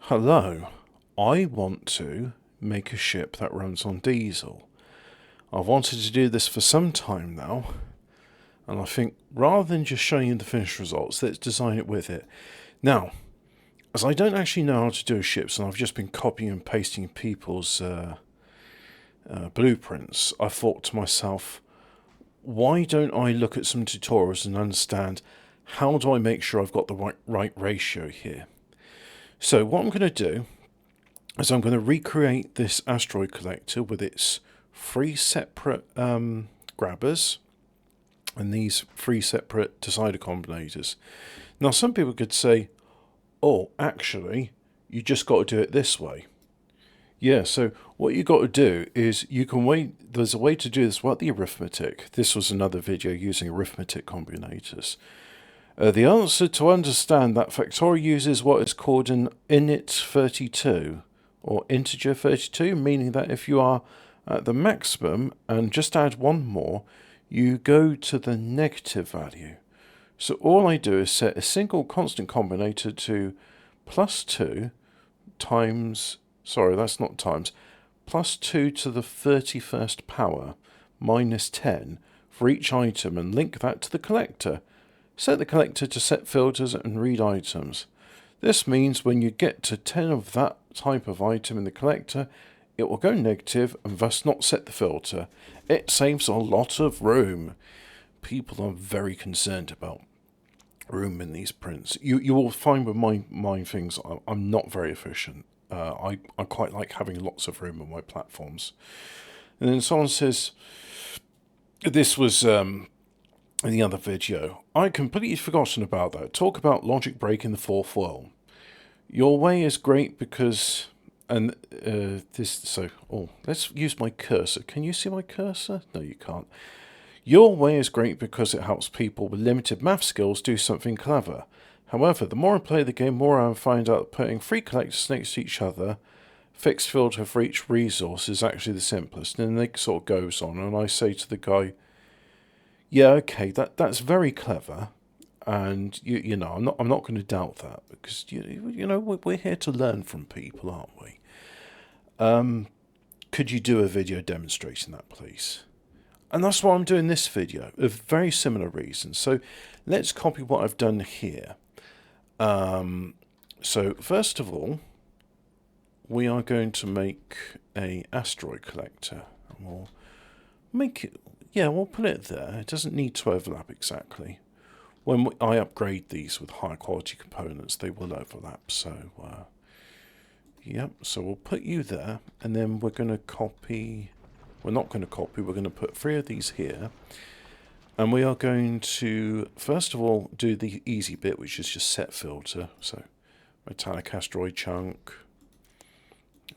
Hello, I want to make a ship that runs on diesel. I've wanted to do this for some time now, and I think rather than just showing you the finished results, let's design it with it. Now, as I don't actually know how to do ships, and I've just been copying and pasting people's blueprints, I thought to myself, why don't I look at some tutorials and understand how do I make sure I've got the right ratio here? So what I'm going to do is I'm going to recreate this asteroid collector with its three separate grabbers and these three separate decider combinators. Now some people could say, oh, actually, you just got to do it this way. Yeah, so what you got to do is you can wait. There's a way to do this without the arithmetic. This was another video using arithmetic combinators. The answer to understand that Factorio uses what is called an init 32 or integer 32, meaning that if you are at the maximum and just add one more, you go to the negative value. So all I do is set a single constant combinator to plus 2 times, sorry, that's not times, plus 2 to the 31st power minus 10 for each item and link that to the collector. Set the collector to set filters and read items. This means when you get to 10 of that type of item in the collector, it will go negative and thus not set the filter. It saves a lot of room. People are very concerned about room in these prints. You will find with my things, I'm not very efficient. I quite like having lots of room on my platforms. And then someone says, this was in the other video, I completely forgotten about that. Talk about logic break in the fourth wall. Your way is great because, and let's use my cursor. Can you see my cursor? No, you can't. Your way is great because it helps people with limited math skills do something clever. However, the more I play the game, more I find out that putting three collectors next to each other, fixed filter for each resource, is actually the simplest. And then it sort of goes on, and I say to the guy, yeah, okay, that's very clever, and you know I'm not going to doubt that because you know we're here to learn from people, aren't we? Could you do a video demonstrating that, please? And that's why I'm doing this video, of very similar reasons. So let's copy what I've done here. So first of all, we are going to make a asteroid collector, and we'll make it. Yeah, we'll put it there. It doesn't need to overlap exactly. When I upgrade these with higher quality components, they will overlap. So, yep, so we'll put you there. And then we're going to copy... We're not going to copy. We're going to put three of these here. And we are going to, first of all, do the easy bit, which is just set filter. So, metallic asteroid chunk.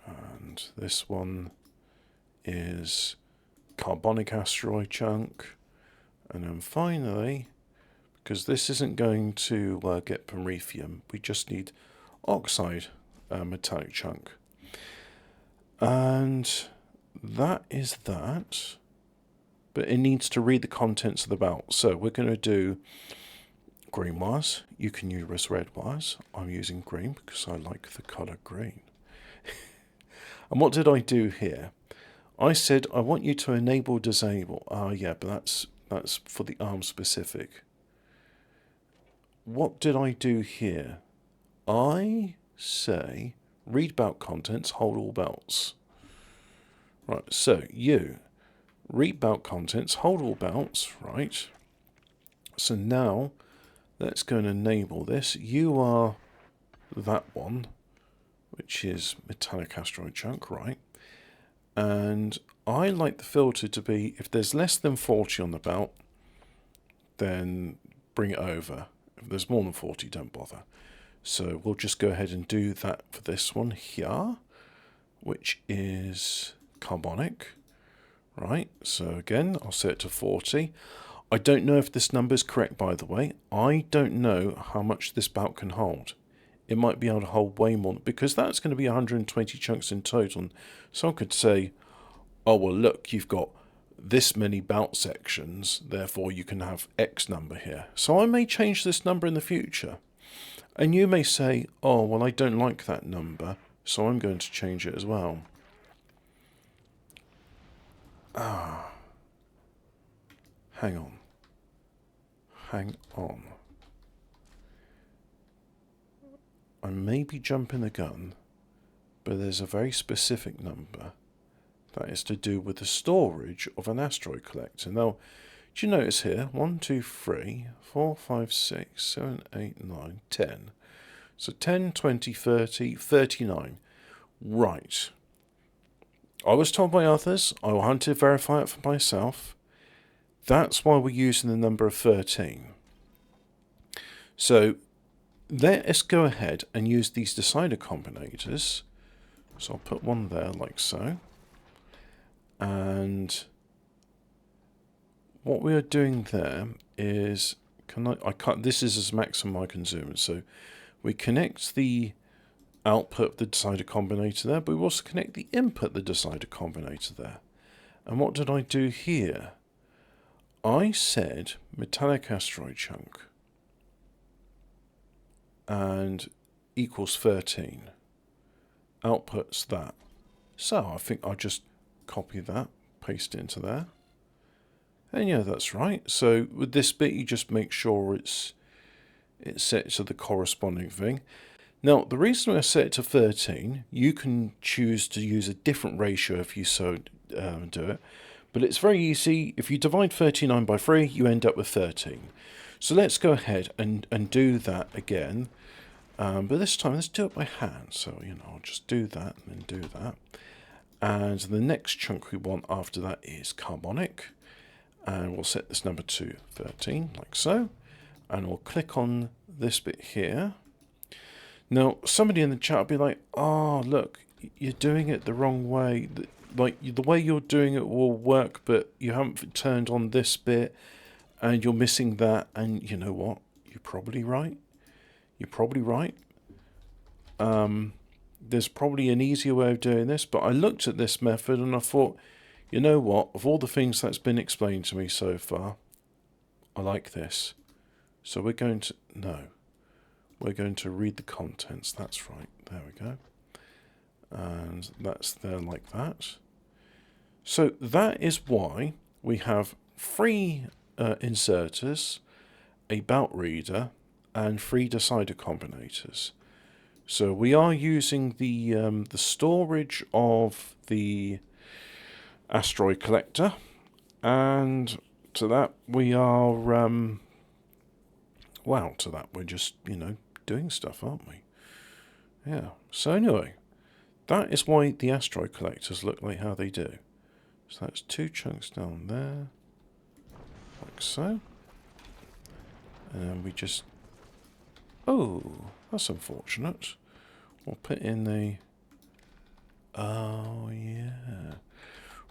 And this one is carbonic asteroid chunk, and then finally, because this isn't going to get promethium, we just need oxide metallic chunk, and that is that. But it needs to read the contents of the belt. So we're going to do green wires. You can use red wires. I'm using green because I like the color green. And what did I do here? I said, I want you to enable disable. Yeah, but that's for the ARM specific. What did I do here? I say, read belt contents, hold all belts. Right, so you, read belt contents, hold all belts, right? So now, let's go and enable this. You are that one, which is metallic asteroid chunk, right? And I like the filter to be, if there's less than 40 on the belt, then bring it over. If there's more than 40, don't bother. So we'll just go ahead and do that for this one here, which is carbonic. Right, so again, I'll set it to 40. I don't know if this number is correct, by the way. I don't know how much this belt can hold. It might be able to hold way more, because that's going to be 120 chunks in total. So I could say, oh, well, look, you've got this many belt sections, therefore you can have X number here. So I may change this number in the future. And you may say, oh, well, I don't like that number, so I'm going to change it as well. Hang on. Hang on. I may be jumping the gun, but there's a very specific number that is to do with the storage of an asteroid collector. Now, do you notice here? 1, 2, 3, 4, 5, 6, 7, 8, 9, 10. So 10, 20, 30, 39. Right. I was told by others. I will have to verify it for myself. That's why we're using the number of 13. So let us go ahead and use these decider combinators. So I'll put one there like so. And what we are doing there is, this is as maximum I can zoom. So we connect the output of the decider combinator there, but we also connect the input of the decider combinator there. And what did I do here? I said metallic asteroid chunk and equals 13. Outputs that. So I think I'll just copy that, paste it into there. And yeah, that's right. So with this bit, you just make sure it's set to the corresponding thing. Now, the reason I set it to 13, you can choose to use a different ratio if you so do it. But it's very easy. If you divide 39 by 3, you end up with 13. So let's go ahead and do that again. But this time, let's do it by hand. So, I'll just do that and then do that. And the next chunk we want after that is carbonic. And we'll set this number to 13, like so. And we'll click on this bit here. Now, somebody in the chat will be like, oh, look, you're doing it the wrong way. Like, the way you're doing it will work, but you haven't turned on this bit, and you're missing that. And you know what? You're probably right. You're probably right. There's probably an easier way of doing this, but I looked at this method and I thought, you know what? Of all the things that's been explained to me so far, I like this. So we're going to... No. We're going to read the contents. That's right. There we go. And that's there like that. So that is why we have 3 inserters, a belt reader, and 3 decider combinators. So we are using the storage of the asteroid collector, and to that we are to that we're just doing stuff, aren't we? Yeah. So anyway, that is why the asteroid collectors look like how they do. So that's 2 chunks down there, like so. And we just... Oh, that's unfortunate. We'll put in the... Oh, yeah.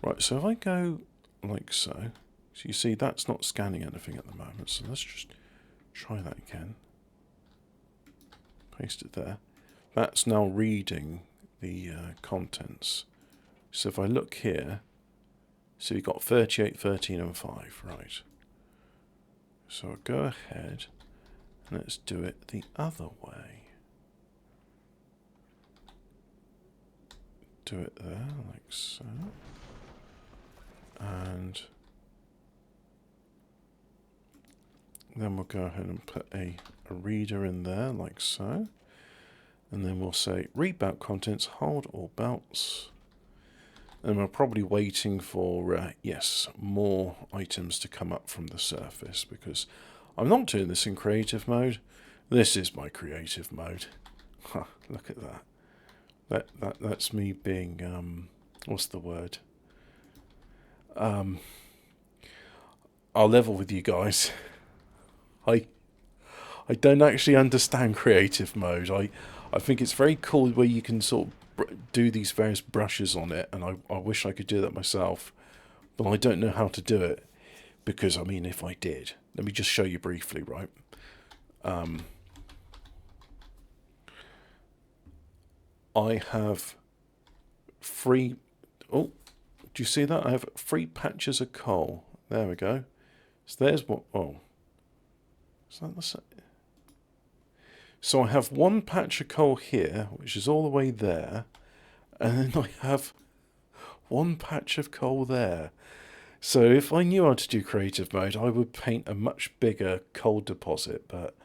Right, so if I go like so, so you see that's not scanning anything at the moment, so let's just try that again. Paste it there. That's now reading the contents. So if I look here, so you've got 38, 13 and 5, right. So I'll go ahead and let's do it the other way. Do it there, like so. And then we'll go ahead and put a reader in there, like so. And then we'll say read belt contents, hold all belts. And we're probably waiting for, yes, more items to come up from the surface, because I'm not doing this in creative mode. This is my creative mode. Huh, look at that. That's me being, what's the word? I'll level with you guys. I don't actually understand creative mode. I think it's very cool where you can sort of do these various brushes on it, and I wish I could do that myself, but I don't know how to do it, because I mean, if I did, let me just show you briefly, right? I have 3... Oh, do you see that? I have 3 patches of coal. There we go. So there's what... Oh. Is that the same? So I have one patch of coal here, which is all the way there, and then I have one patch of coal there. So if I knew how to do creative mode, I would paint a much bigger coal deposit, but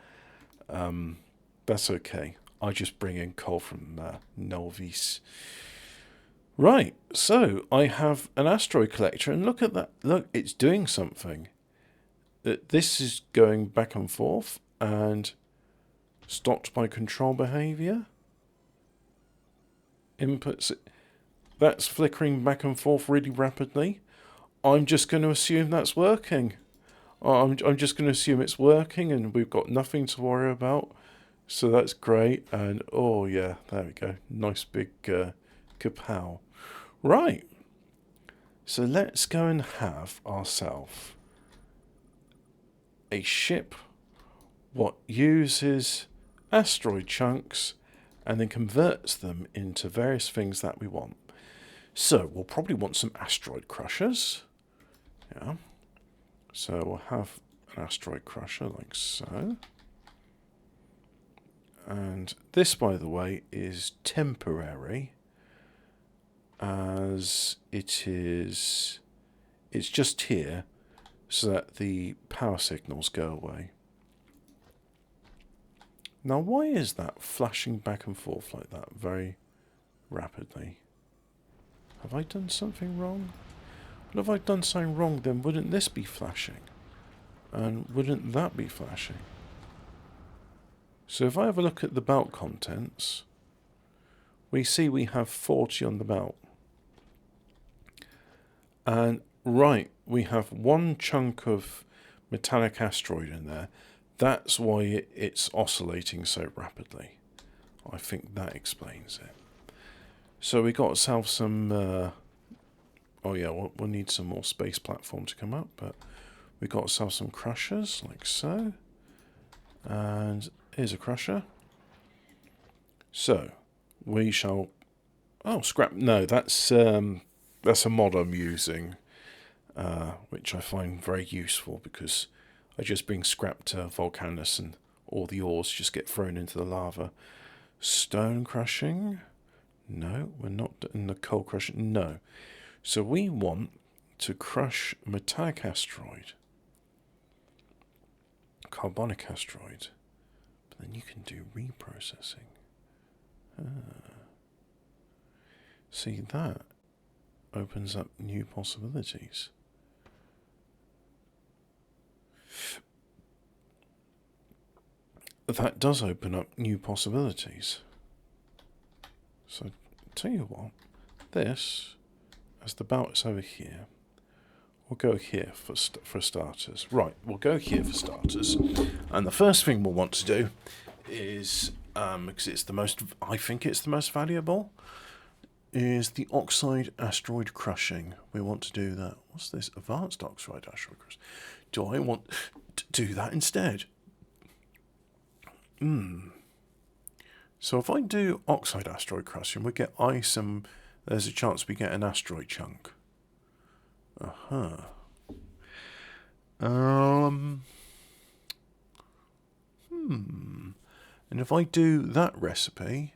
that's okay. I just bring in coal from Novis. Right, so I have an asteroid collector, and look at that. Look, it's doing something. This is going back and forth, and stopped by control behavior. Inputs. That's flickering back and forth really rapidly. I'm just going to assume that's working. I'm just going to assume it's working, and we've got nothing to worry about. So that's great. And oh yeah, there we go. Nice big kapow. Right. So let's go and have ourselves a ship what uses asteroid chunks and then converts them into various things that we want. So we'll probably want some asteroid crushers. Yeah. So we'll have an asteroid crusher like so. And this, by the way, is temporary, as it's just here so that the power signals go away. Now, why is that flashing back and forth like that very rapidly? Have I done something wrong? But if I've done something wrong, then wouldn't this be flashing? And wouldn't that be flashing? So if I have a look at the belt contents, we see we have 40 on the belt. And right, we have one chunk of metallic asteroid in there. That's why it's oscillating so rapidly. I think that explains it. So we got ourselves some... oh yeah, we'll need some more space platform to come up, but we got ourselves some crushers, like so. And here's a crusher. So, we shall... Oh, scrap... No, that's a mod I'm using, which I find very useful because I just bring scrap to Volcanus and all the ores just get thrown into the lava. Stone crushing? No, we're not in the coal crushing. No. So we want to crush metallic asteroid, carbonic asteroid, but then you can do reprocessing. See, that opens up new possibilities. That does open up new possibilities. So, tell you what, this, as the belt is over here, we'll go here for starters. Right, we'll go here for starters. And the first thing we'll want to do is, because it's the most, I think it's the most valuable, is the oxide asteroid crushing. We want to do that. What's this? Advanced oxide asteroid crushing. Do I want to do that instead? So if I do oxide asteroid crushing, we get ice and there's a chance we get an asteroid chunk. And if I do that recipe,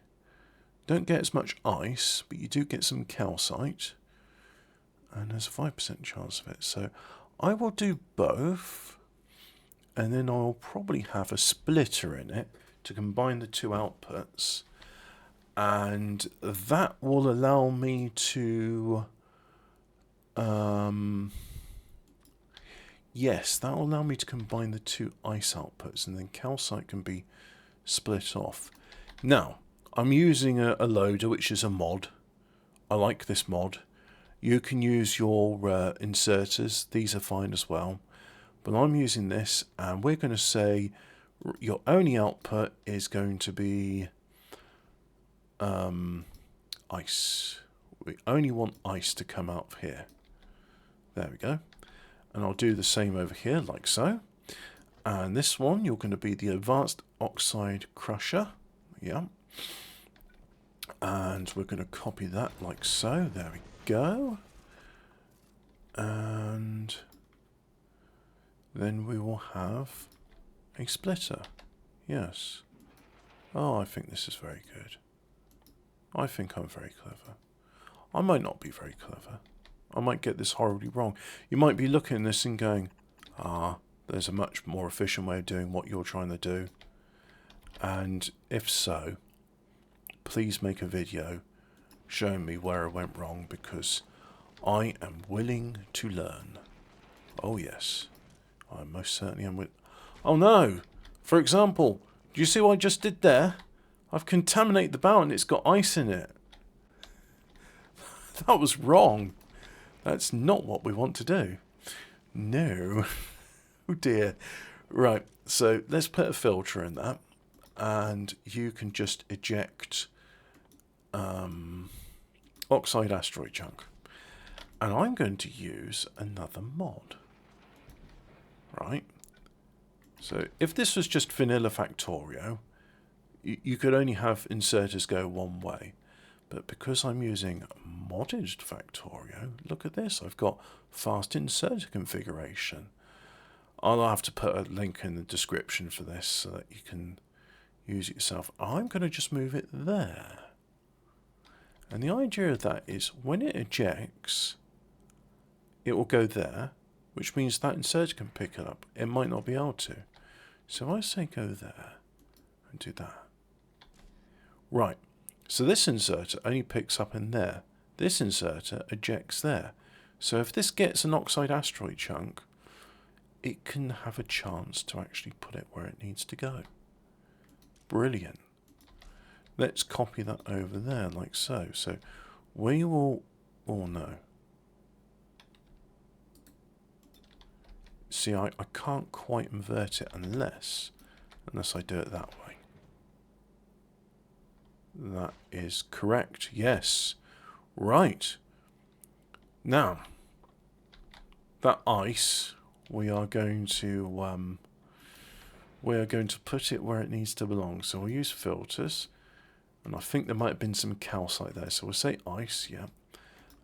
don't get as much ice, but you do get some calcite. And there's a 5% chance of it. So I will do both. And then I'll probably have a splitter in it to combine the two outputs. And that will allow me to... yes, that will allow me to combine the two ice outputs. And then calcite can be split off. Now, I'm using a loader, which is a mod. I like this mod. You can use your inserters. These are fine as well. But I'm using this, and we're going to say your only output is going to be ice. We only want ice to come out of here. There we go. And I'll do the same over here, like so. And this one, you're going to be the advanced oxide crusher. Yeah. And we're going to copy that like so. There we go. And then we will have a splitter. Yes. Oh, I think this is very good. I think I'm very clever. I might not be very clever. I might get this horribly wrong. You might be looking at this and going, there's a much more efficient way of doing what you're trying to do. And if so, please make a video showing me where I went wrong, because I am willing to learn. Oh yes, I most certainly am. Oh no! For example, do you see what I just did there? I've contaminated the bowl and it's got ice in it. That was wrong. That's not what we want to do. No. Oh dear. Right, so let's put a filter in that, and you can just eject oxide asteroid chunk. And I'm going to use another mod. Right? So if this was just vanilla Factorio, you could only have inserters go one way. But because I'm using modded Factorio, look at this. I've got fast inserter configuration. I'll have to put a link in the description for this so that you can use it yourself. I'm going to just move it there. And the idea of that is when it ejects, it will go there, which means that inserter can pick it up. It might not be able to. So I say go there and do that. Right. So this inserter only picks up in there. This inserter ejects there. So if this gets an oxide asteroid chunk, it can have a chance to actually put it where it needs to go. Brilliant. Let's copy that over there like so. So we will... Oh no. See, I can't quite invert it unless I do it that way. That is correct. Yes. Right. Now, that ice, we are going to put it where it needs to belong. So we'll use filters, and I think there might have been some calcite there. So we'll say ice, yeah,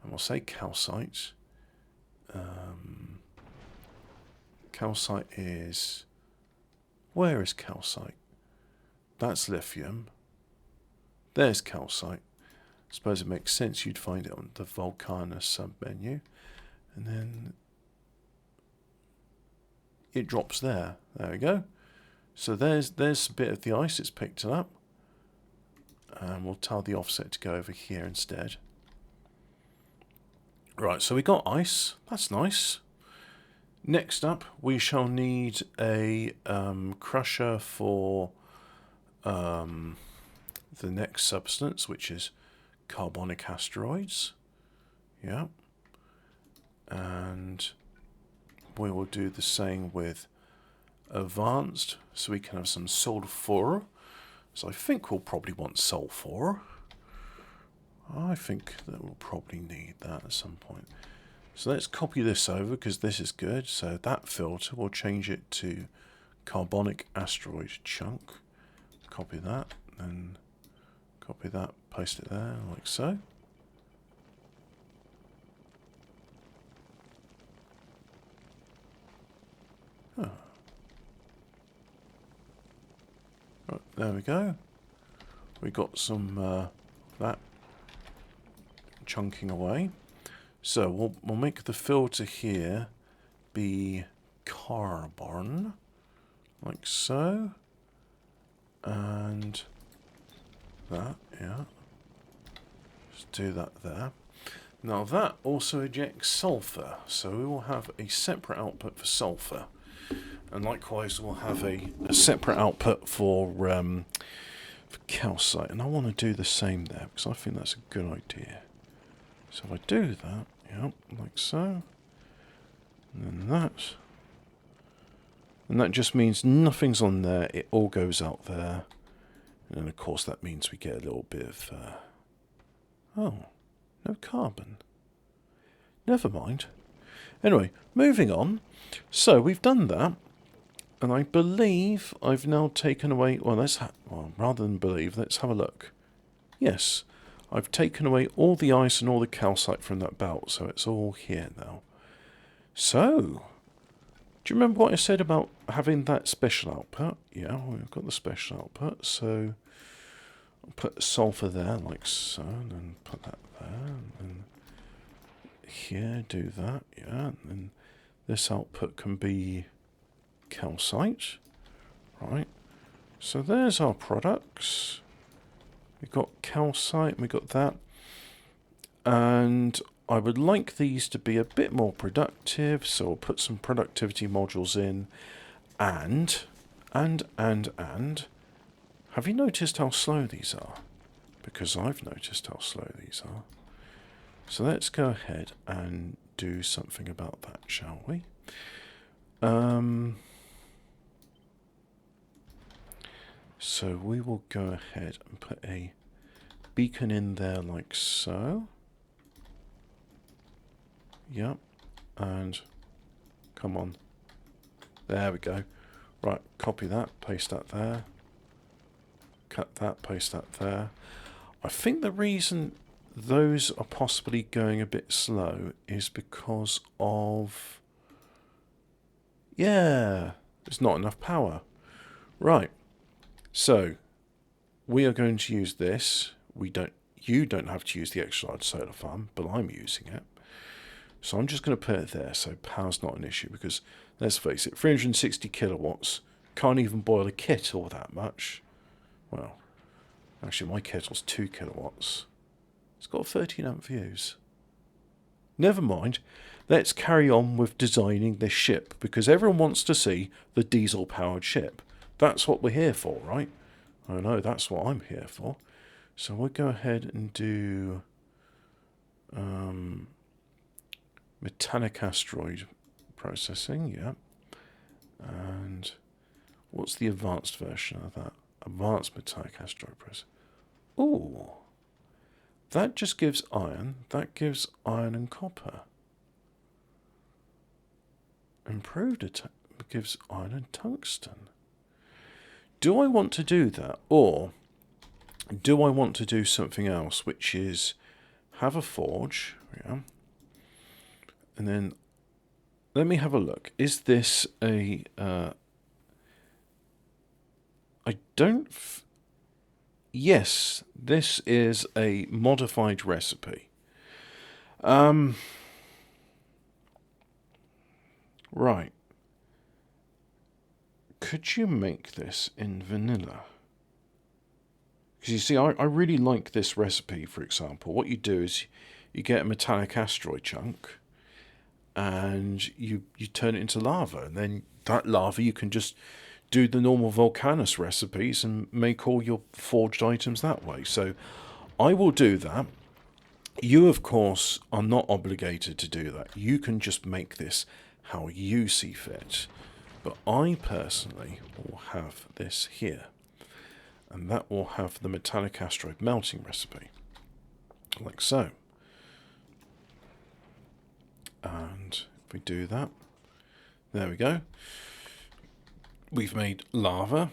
and we'll say calcite. Calcite is... Where is calcite? That's lithium. There's calcite. I suppose it makes sense you'd find it on the Volcana sub-menu. And then it drops there. There we go. So there's a bit of the ice it's picked it up. And we'll tell the offset to go over here instead. Right, so we got ice. That's nice. Next up, we shall need a crusher for the next substance, which is carbonic asteroids. Yeah. And we will do the same with advanced, so we can have some sulfur. So I think we'll probably want sulfur. I think that we'll probably need that at some point. So let's copy this over because this is good. So that filter, we'll change it to carbonic asteroid chunk. Copy that, and copy that, paste it there, like so. Oh. Right, there we go. We got some that chunking away. So we'll make the filter here be carbon, like so, and that, yeah. Just do that there. Now that also ejects sulfur, so we will have a separate output for sulfur, and likewise we'll have a separate output for calcite. And I want to do the same there because I think that's a good idea. So if I do that, yeah, like so, and then that, and that just means nothing's on there, it all goes out there, and then of course that means we get a little bit of, oh, no carbon, never mind. Anyway, moving on, so we've done that, and I believe I've now taken away, well, rather than believe, let's have a look. Yes. I've taken away all the ice and all the calcite from that belt, so it's all here now. So, Do you remember what I said about having that special output? Yeah, we've got the special output. So I'll put sulfur there like so, and then put that there, and then here do that, yeah, and then this output can be calcite, right? So there's our products. We've got calcite, we've got that, and I would like these to be a bit more productive, so I'll put some productivity modules in, and, have you noticed how slow these are? Because I've noticed how slow these are. So let's go ahead and do something about that, shall we? So we will go ahead and put a beacon in there like so. Yep, and come on. There we go. Right, copy that, paste that there. Cut that, paste that there. I think the reason those are possibly going a bit slow is because of... yeah, there's not enough power. Right, so we are going to use this. You don't have to use the extra large solar farm, but I'm using it. So I'm just going to put it there so power's not an issue because, let's face it, 360 kilowatts, can't even boil a kettle that much. Well, actually my kettle's 2 kilowatts. It's got 13 amp views. Never mind, let's carry on with designing this ship because everyone wants to see the diesel powered ship. That's what we're here for, right? I know, that's what I'm here for. So we'll go ahead and do metallic asteroid processing, yeah. And what's the advanced version of that? Advanced metallic asteroid processing. Ooh, that just gives iron. That gives iron and copper. Improved gives iron and tungsten. Do I want to do that, or do I want to do something else, which is have a forge, yeah, and then let me have a look. Is this a... I don't... yes, this is a modified recipe. Right. Could you make this in vanilla? Because you see, I really like this recipe, for example. What you do is you get a metallic asteroid chunk and you turn it into lava. And then that lava you can just do the normal Volcanus recipes and make all your forged items that way. So I will do that. You, of course, are not obligated to do that. You can just make this how you see fit. But I personally will have this here. And that will have the metallic asteroid melting recipe. Like so. And if we do that, there we go. We've made lava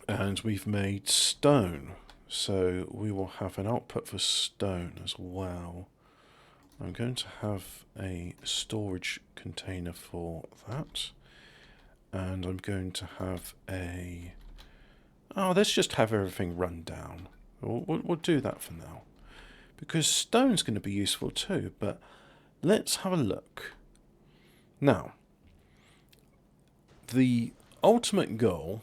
and we've made stone. So we will have an output for stone as well. I'm going to have a storage container for that. And I'm going to have a... oh, let's just have everything run down. We'll do that for now. Because stone's going to be useful too, but let's have a look. Now, the ultimate goal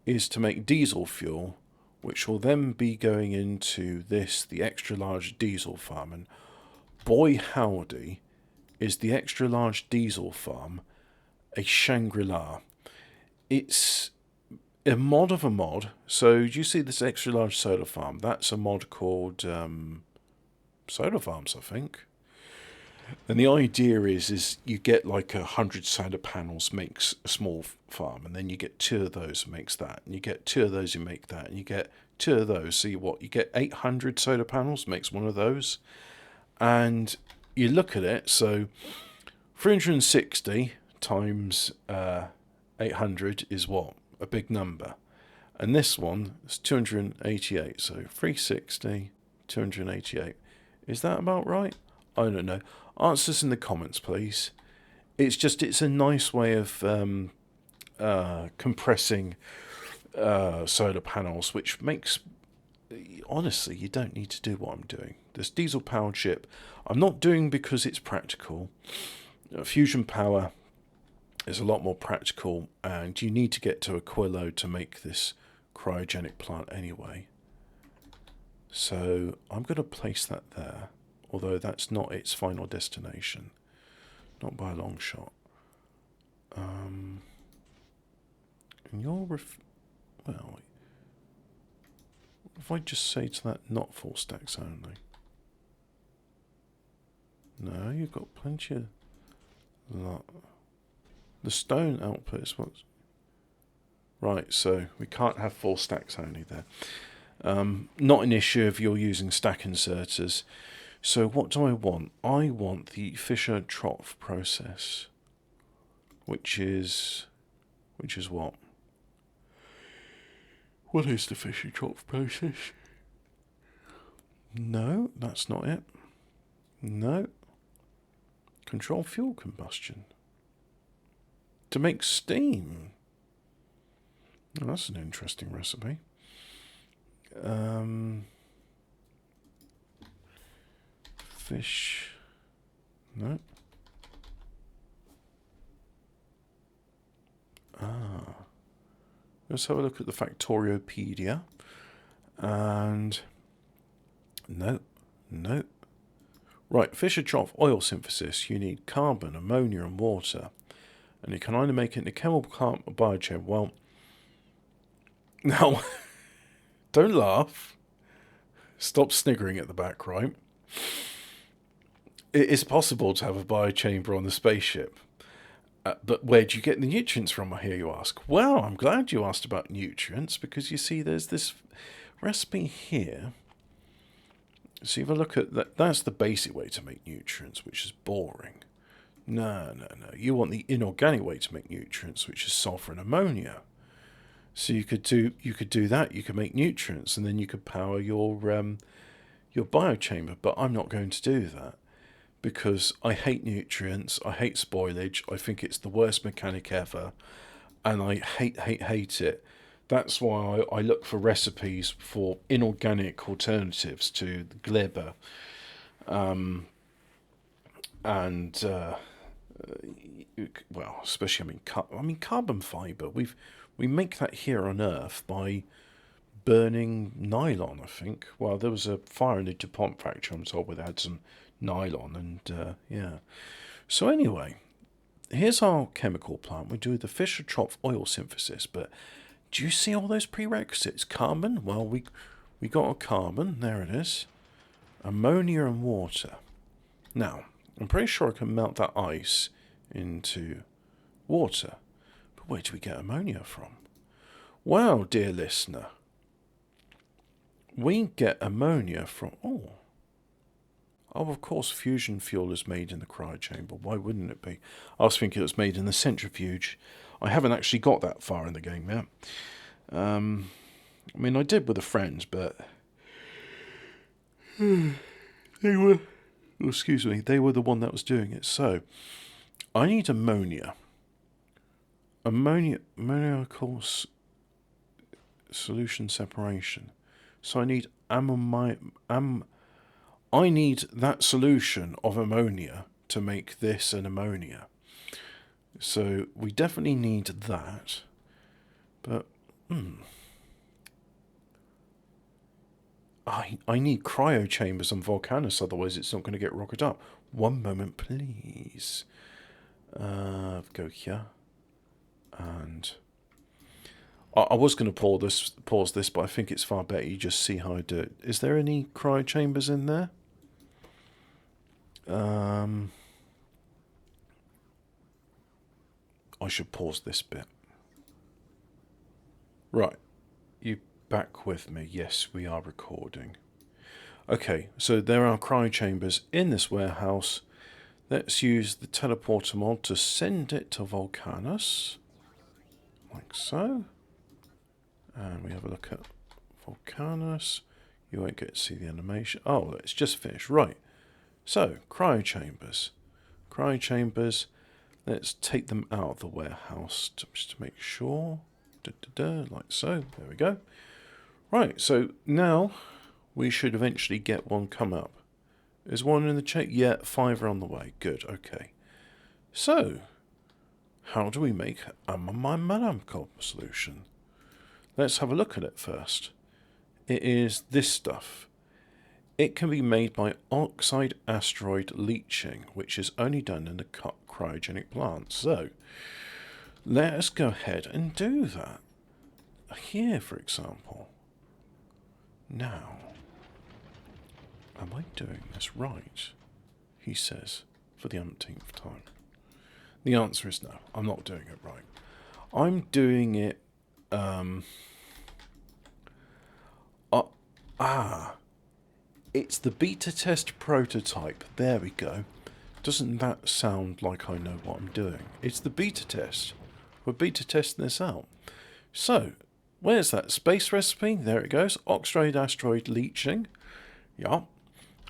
is to make diesel fuel, which will then be going into this, the extra large diesel farm. And boy howdy, is the extra large diesel farm a Shangri-La. It's a mod of a mod. So you see this extra large solar farm? That's a mod called Solar Farms, I think. And the idea is you get like 100 solar panels makes a small farm, and then you get 2 of those makes that, and you get 2 of those you make that, and you get 2 of those. So you get 800 solar panels makes one of those, and you look at it. So 360 times 800 is what? A big number. And this one is 288. So 360, 288. Is that about right? I don't know. Answer us in the comments, please. it's a nice way of compressing solar panels, which makes, honestly, you don't need to do what I'm doing. This diesel powered ship, I'm not doing because it's practical. Fusion power is a lot more practical, and you need to get to Aquilo to make this cryogenic plant anyway. So I'm going to place that there, although that's not its final destination, not by a long shot. And you're well, if I just say to that, not 4 stacks only. No, you've got plenty of lot. The stone output is what's right. So we can't have 4 stacks only there. Not an issue if you're using stack inserters. So what do I want? I want the Fischer-Tropsch process, which is what? What is the Fischer-Tropsch process? No, that's not it. No. Control fuel combustion. To make steam. Oh, that's an interesting recipe. Fish. No. Let's have a look at the Factoriopedia. And no. Right, Fischer-Tropsch oil synthesis. You need carbon, ammonia, and water. And you can either make it in a chemical plant or biochar. Well, now, don't laugh. Stop sniggering at the back, right? It is possible to have a biochamber on the spaceship. But where do you get the nutrients from, I hear you ask? Well, I'm glad you asked about nutrients, because you see there's this recipe here. So if I look at that, that's the basic way to make nutrients, which is boring. No. You want the inorganic way to make nutrients, which is sulfur and ammonia. So you could do that. You could make nutrients, and then you could power your biochamber. But I'm not going to do that, because I hate nutrients. I hate spoilage. I think it's the worst mechanic ever, and I hate it. That's why I look for recipes for inorganic alternatives to the glibber. Well, especially carbon fiber. We make that here on Earth by burning nylon, I think. Well, there was a fire in the DuPont factory, I'm told, where they had some nylon, and yeah. So anyway, here's our chemical plant. We do the Fischer-Tropsch oil synthesis, but do you see all those prerequisites? Carbon? Well, we got a carbon. There it is. Ammonia and water. Now, I'm pretty sure I can melt that ice into water. But where do we get ammonia from? Well, dear listener, we get ammonia from... Oh, of course, fusion fuel is made in the cryochamber. Why wouldn't it be? I was thinking it was made in the centrifuge. I haven't actually got that far in the game yet. I did with a friend, but they were the one that was doing it. So I need ammonia. Ammonia, of course, solution separation. So I need I need that solution of ammonia to make this an ammonia. So we definitely need that. But I need cryo chambers on Volcanus, otherwise it's not going to get rocketed up. One moment, please. Go here. And I was going to pause this, but I think it's far better you just see how I do it. Is there any cryo chambers in there? I should pause this bit. Right. You back with me? Yes, we are recording. Okay, so there are cryo chambers in this warehouse. Let's use the teleporter mod to send it to Volcanus. Like so. And we have a look at Volcanus. You won't get to see the animation. Oh, it's just finished. Right. So, cryo chambers. Cryo chambers. Let's take them out of the warehouse just to make sure. Like so. There we go. Right, so now we should eventually get one come up. Is one in the check? Yeah, 5 are on the way. Good, okay. So, how do we make a mechanical solution? Let's have a look at it first. It is this stuff. It can be made by oxide asteroid leaching, which is only done in the cryogenic plant. So, let us go ahead and do that. Here, for example. Now, am I doing this right? He says, for the umpteenth time. The answer is no, I'm not doing it right. I'm doing it, it's the beta test prototype. There we go. Doesn't that sound like I know what I'm doing? It's the beta test. We're beta testing this out. So, where's that space recipe? There it goes. Oxide asteroid leaching. Yeah.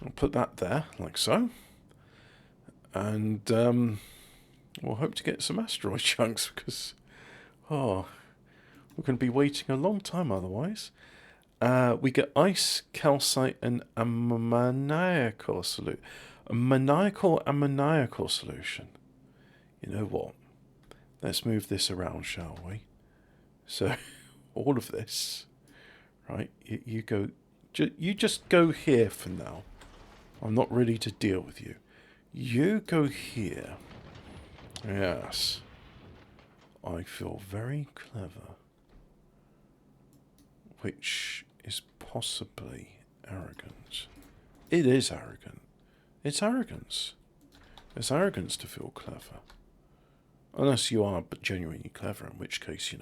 I'll put that there, like so. And we'll hope to get some asteroid chunks because, we're going to be waiting a long time otherwise. We get ice, calcite, and ammoniacal solution. Ammoniacal solution. You know what? Let's move this around, shall we? So, all of this, right? You go. You just go here for now. I'm not ready to deal with you. You go here. Yes. I feel very clever. Which is possibly arrogant. It is arrogant. It's arrogance. It's arrogance to feel clever. Unless you are genuinely clever, in which case,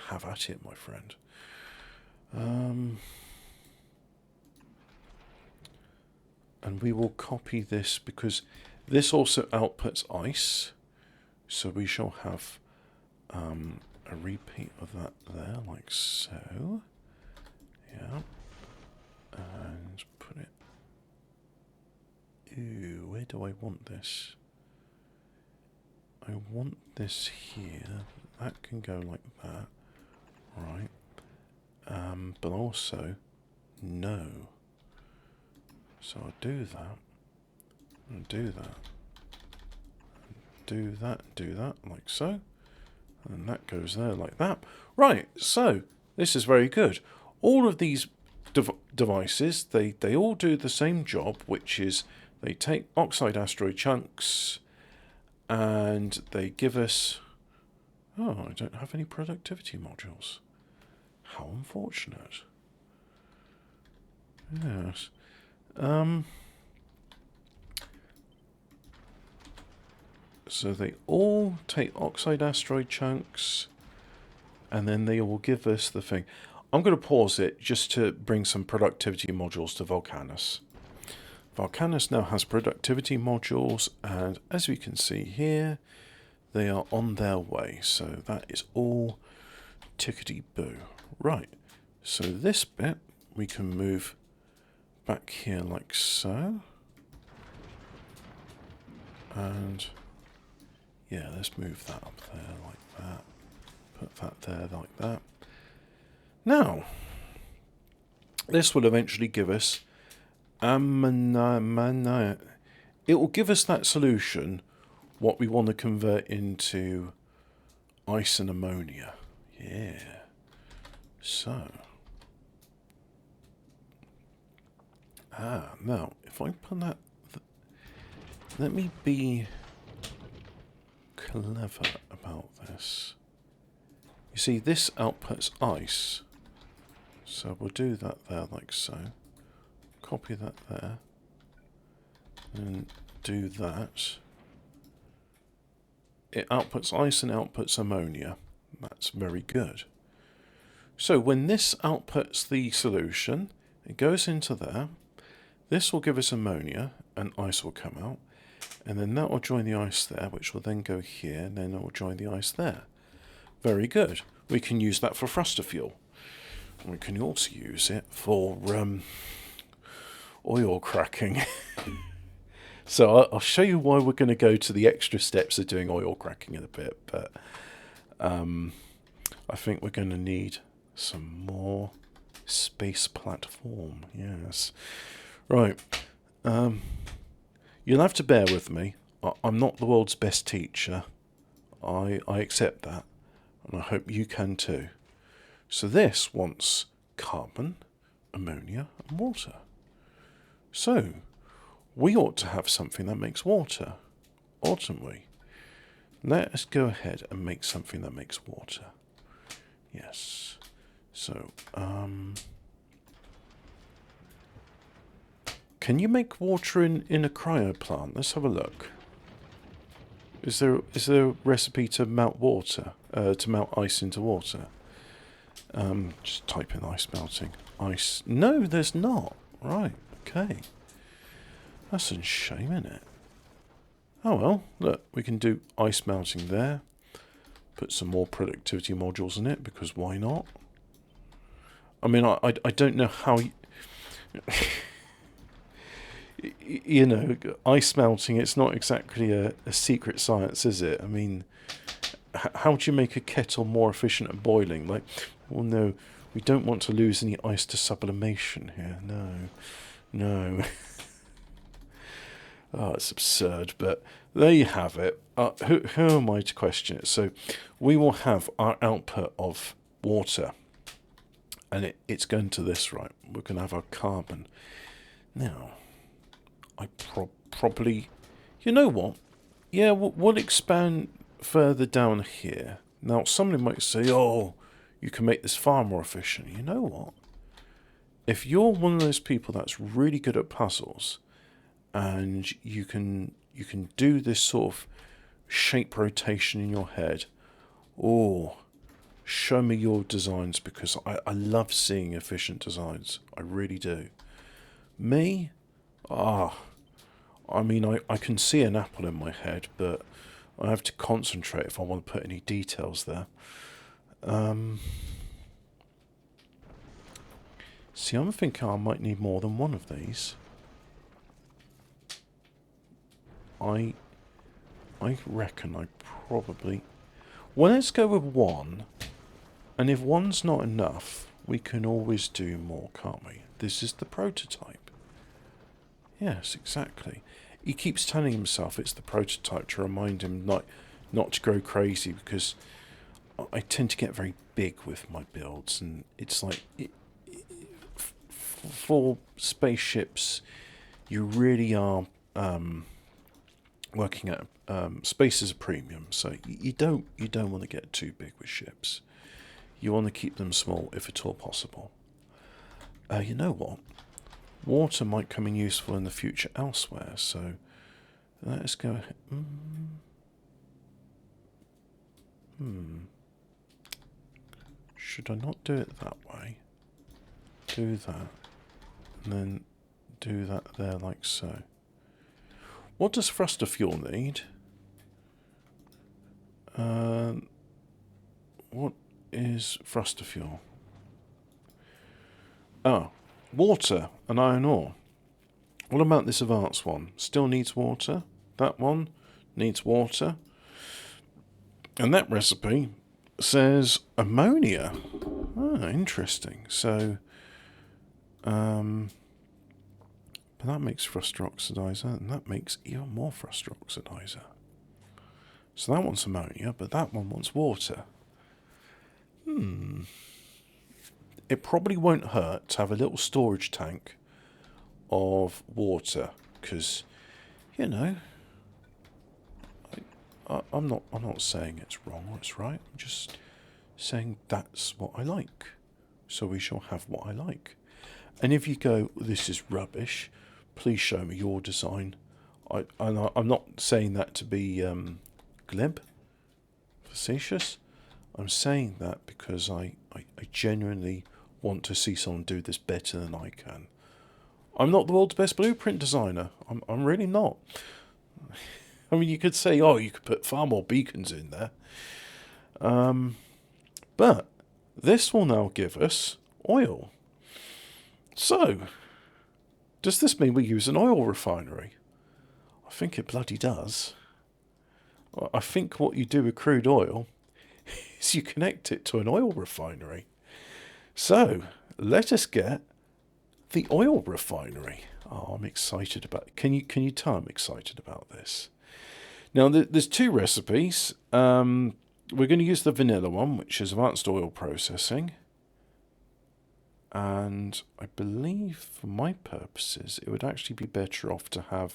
have at it, my friend. And we will copy this because this also outputs ice. So we shall have a repeat of that there, like so. Yeah. And put it... Ooh, where do I want this? I want this here. That can go like that. Right. But also, no. So I'll do that. And do that. Do that, like so. And that goes there like that. Right, so this is very good. All of these devices, they all do the same job, which is they take oxide asteroid chunks and they give us... Oh, I don't have any productivity modules. How unfortunate. Yes. So they all take oxide asteroid chunks and then they will give us the thing. I'm going to pause it just to bring some productivity modules to Volcanus. Volcanus now has productivity modules, and as we can see here, they are on their way. So that is all tickety-boo. Right, so this bit we can move back here like so. And yeah, let's move that up there like that. Put that there like that. Now, this will eventually give us it will give us that solution, what we want to convert into ice and ammonia. Yeah. So. Now, if I put that... Let me be clever about this. You see, this outputs ice. So we'll do that there like so. Copy that there. And do that. It outputs ice and outputs ammonia. That's very good. So when this outputs the solution, it goes into there. This will give us ammonia and ice will come out. And then that will join the ice there, which will then go here, and then it will join the ice there. Very good. We can use that for thruster fuel. We can also use it for oil cracking. So I'll show you why we're going to go to the extra steps of doing oil cracking in a bit, but I think we're going to need some more space platform. Yes. Right. You'll have to bear with me. I'm not the world's best teacher. I accept that, and I hope you can too. So this wants carbon, ammonia, and water. So we ought to have something that makes water, oughtn't we? Let us go ahead and make something that makes water. Yes. So, can you make water in a cryo plant? Let's have a look. Is there a recipe to melt water? To melt ice into water? Just type in ice melting. Ice. No, there's not. Right. Okay. That's a shame, isn't it? Oh well, look, we can do ice melting there. Put some more productivity modules in it, because why not? I mean, I don't know how... You know, ice melting, it's not exactly a secret science, is it? I mean, how do you make a kettle more efficient at boiling? Like, well, no, we don't want to lose any ice to sublimation here. No. Oh, it's absurd, but there you have it. Who am I to question it? So we will have our output of water, and it's going to this, right? We're going to have our carbon. Now, I probably... You know what? Yeah, we'll expand further down here. Now, somebody might say, oh, you can make this far more efficient. You know what? If you're one of those people that's really good at puzzles, and you can do this sort of shape rotation in your head, oh, show me your designs, because I love seeing efficient designs. I really do. Me? I mean, I can see an apple in my head, but I have to concentrate if I want to put any details there. See, I'm thinking I might need more than one of these. I reckon I probably... Well, let's go with one. And if one's not enough, we can always do more, can't we? This is the prototype. Yes, exactly. He keeps telling himself it's the prototype to remind him not to go crazy, because I tend to get very big with my builds, and it's like... for spaceships, you really are... working at space is a premium, so you don't want to get too big with ships. You want to keep them small if at all possible. You know what? Water might come in useful in the future elsewhere, so let's go ahead. Should I not do it that way? Do that, and then do that there like so. What does thruster fuel need? What is thruster fuel? Oh, water and iron ore. What about this advanced one? Still needs water. That one needs water. And that recipe says ammonia. Ah, interesting. So, but that makes thruster oxidizer, and that makes even more thruster oxidizer. So that wants ammonia, but that one wants water. It probably won't hurt to have a little storage tank of water, because, you know, I'm not saying it's wrong or it's right. I'm just saying that's what I like. So we shall have what I like. And if you go, this is rubbish, please show me your design. I'm not saying that to be glib, facetious. I'm saying that because I genuinely want to see someone do this better than I can. I'm not the world's best blueprint designer. I'm really not. I mean, you could say, oh, you could put far more beacons in there. But this will now give us oil. So, does this mean we use an oil refinery? I think it bloody does. I think what you do with crude oil is you connect it to an oil refinery. So let us get the oil refinery. Oh, I'm excited about it. Can you tell I'm excited about this? Now, there's two recipes. We're going to use the vanilla one, which is advanced oil processing. And I believe, for my purposes, it would actually be better off to have...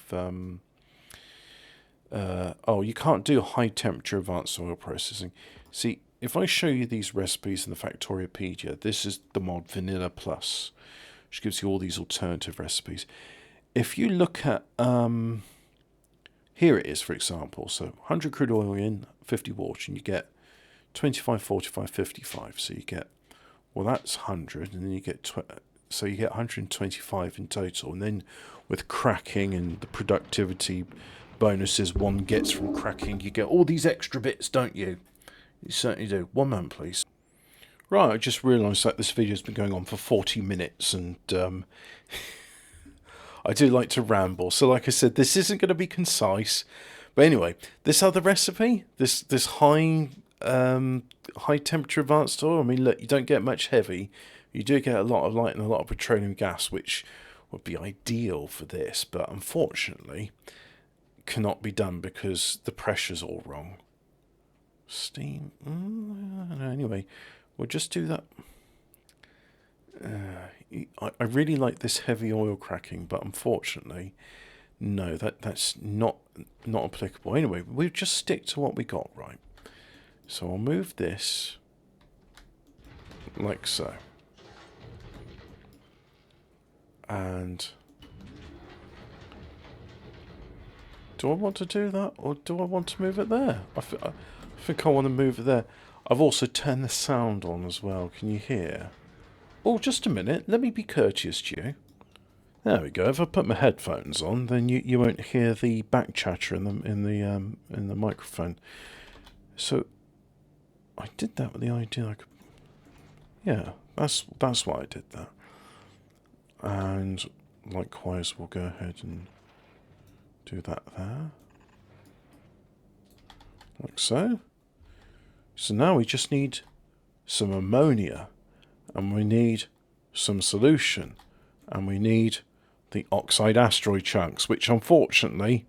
you can't do high temperature advanced oil processing. See, if I show you these recipes in the Factoriopedia, this is the mod Vanilla Plus, which gives you all these alternative recipes. If you look at... here it is, for example. So 100 crude oil in, 50 water, and you get 25, 45, 55. So you get... Well, that's 100, and then you get... So you get 125 in total. And then with cracking and the productivity bonuses one gets from cracking, you get all these extra bits, don't you? You certainly do. One moment, please. Right, I just realised that this video's been going on for 40 minutes, and I do like to ramble. So like I said, this isn't going to be concise. But anyway, this other recipe, this high temperature advanced oil, I mean, look, you don't get much heavy. You do get a lot of light and a lot of petroleum gas, which would be ideal for this, but unfortunately cannot be done because the pressure's all wrong. Steam. Anyway, we'll just do that. I really like this heavy oil cracking, but unfortunately, no, that's not applicable. Anyway, we'll just stick to what we got, right? So I'll move this like so. And do I want to do that, or do I want to move it there? I think I want to move it there. I've also turned the sound on as well. Can you hear? Oh, just a minute. Let me be courteous to you. There we go. If I put my headphones on, then you won't hear the back chatter in the microphone. So I did that with the idea I could. Yeah, that's why I did that. And likewise, we'll go ahead and do that there, like so. So now we just need some ammonia, and we need some solution, and we need the oxide asteroid chunks, which unfortunately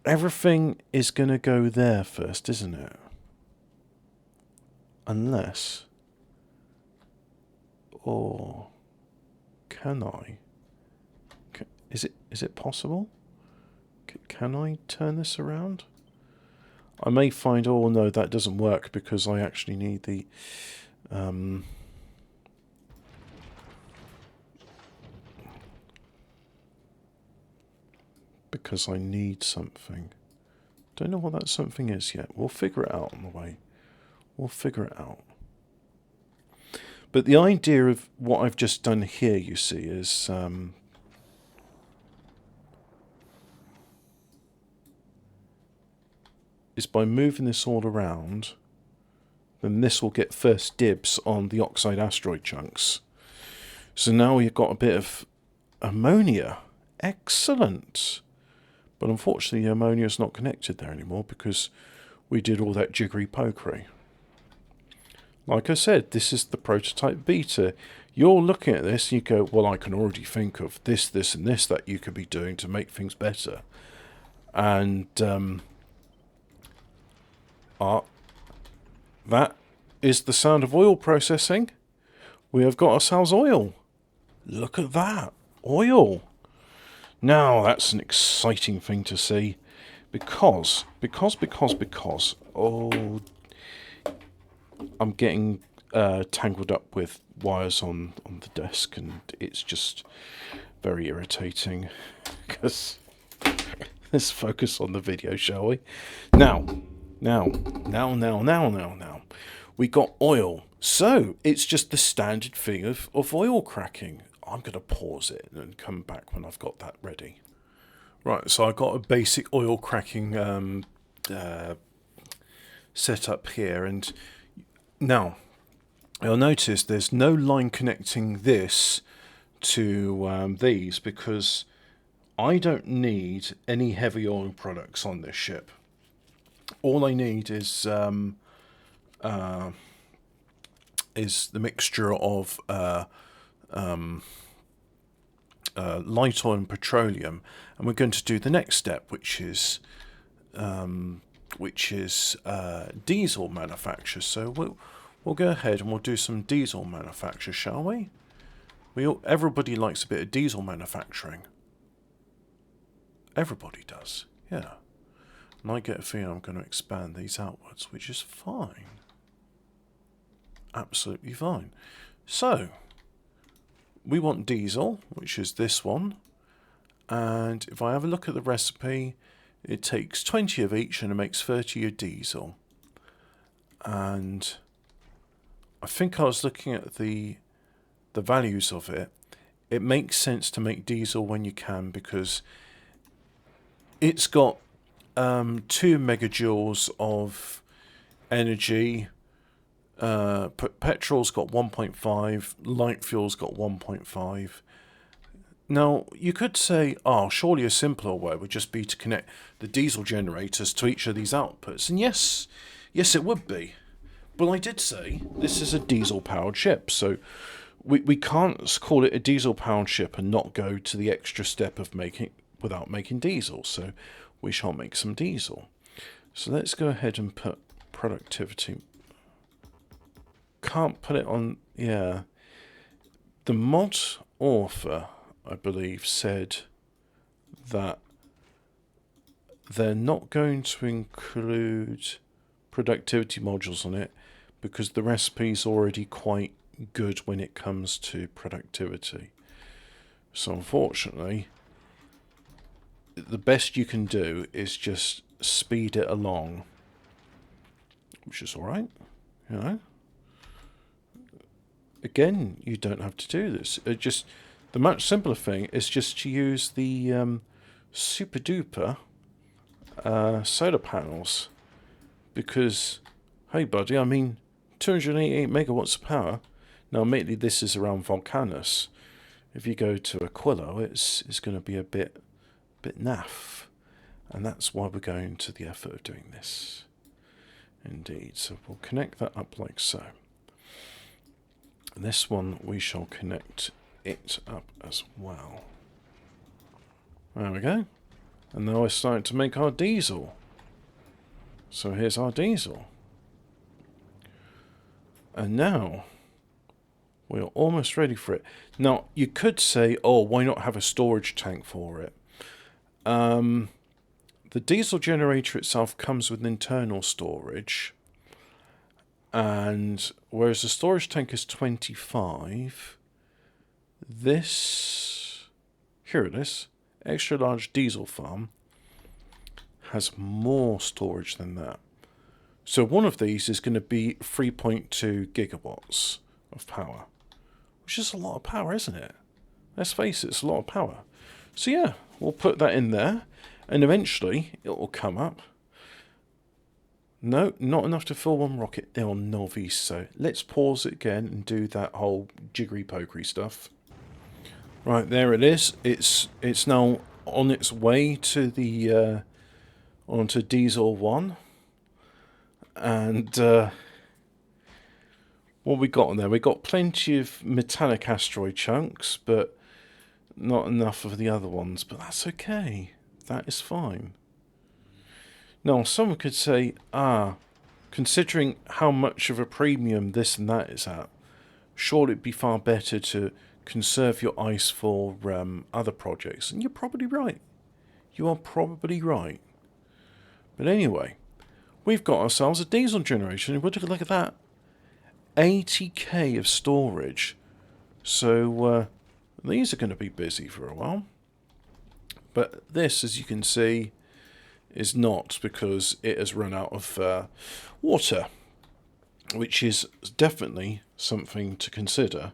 everything is going to go there first, isn't it? Unless, or can I? Is it possible? Can I turn this around? I may find, oh no, that doesn't work because I actually need the because I need something. Don't know what that something is yet. We'll figure it out on the way. We'll figure it out. But the idea of what I've just done here, you see, is by moving this all around, then this will get first dibs on the oxide asteroid chunks. So now we've got a bit of ammonia. Excellent. But unfortunately, the ammonia is not connected there anymore because we did all that jiggery-pokery. Like I said, this is the prototype beta. You're looking at this and you go, well, I can already think of this, this, and this that you could be doing to make things better. And that is the sound of oil processing. We have got ourselves oil. Look at that. Oil. Now, that's an exciting thing to see. Because, oh, I'm getting tangled up with wires on the desk, and it's just very irritating. Because let's focus on the video, shall we? Now. We got oil. So, it's just the standard thing of oil cracking. I'm going to pause it and come back when I've got that ready. Right, so I've got a basic oil cracking set up here. And now, you'll notice there's no line connecting this to these because I don't need any heavy oil products on this ship. All I need is the mixture of light oil and petroleum, and we're going to do the next step, which is diesel manufacture. So we'll go ahead and we'll do some diesel manufacture, shall we? Everybody likes a bit of diesel manufacturing. Everybody does, yeah. And I get a feeling I'm going to expand these outwards, which is fine. Absolutely fine. So, we want diesel, which is this one. And if I have a look at the recipe, it takes 20 of each and it makes 30 of diesel. And I think I was looking at the values of it. It makes sense to make diesel when you can, because it's got 2 megajoules of energy. Petrol's got 1.5, light fuel's got 1.5. Now, you could say, oh, surely a simpler way would just be to connect the diesel generators to each of these outputs. And yes, it would be. But I did say this is a diesel-powered ship, so we can't call it a diesel-powered ship and not go to the extra step of without making diesel. So we shall make some diesel. So let's go ahead and put productivity. Can't put it on, yeah. The mod author, I believe, said that they're not going to include productivity modules on it because the recipe's already quite good when it comes to productivity. So unfortunately, the best you can do is just speed it along, which is alright, you know. Again, you don't have to do this. The much simpler thing is just to use the super duper solar panels, because, hey buddy, I mean, 288 megawatts of power. Now, admittedly, this is around Volcanus. If you go to Aquilo, it's going to be a bit naff, and that's why we're going to the effort of doing this. Indeed, so we'll connect that up like so. This one we shall connect it up as well. There we go. And now we're starting to make our diesel. So here's our diesel. And now we're almost ready for it. Now you could say, oh, why not have a storage tank for it? The diesel generator itself comes with internal storage. And whereas the storage tank is 25, here it is, extra large diesel farm, has more storage than that. So one of these is going to be 3.2 gigawatts of power, which is a lot of power, isn't it? Let's face it, it's a lot of power. So yeah, we'll put that in there, and eventually it will come up. No, not enough to fill one rocket. They're on novice, so let's pause it again and do that whole jiggery-pokery stuff. Right, there it is. It's now on its way to the onto Diesel 1. And what we got on there? We got plenty of metallic asteroid chunks, but not enough of the other ones. But that's okay. That is fine. Now, someone could say, considering how much of a premium this and that is at, surely it'd be far better to conserve your ice for other projects. And you're probably right. You are probably right. But anyway, we've got ourselves a diesel generation. And look at that. 80k of storage. So these are going to be busy for a while. But this, as you can see, is not, because it has run out of water, which is definitely something to consider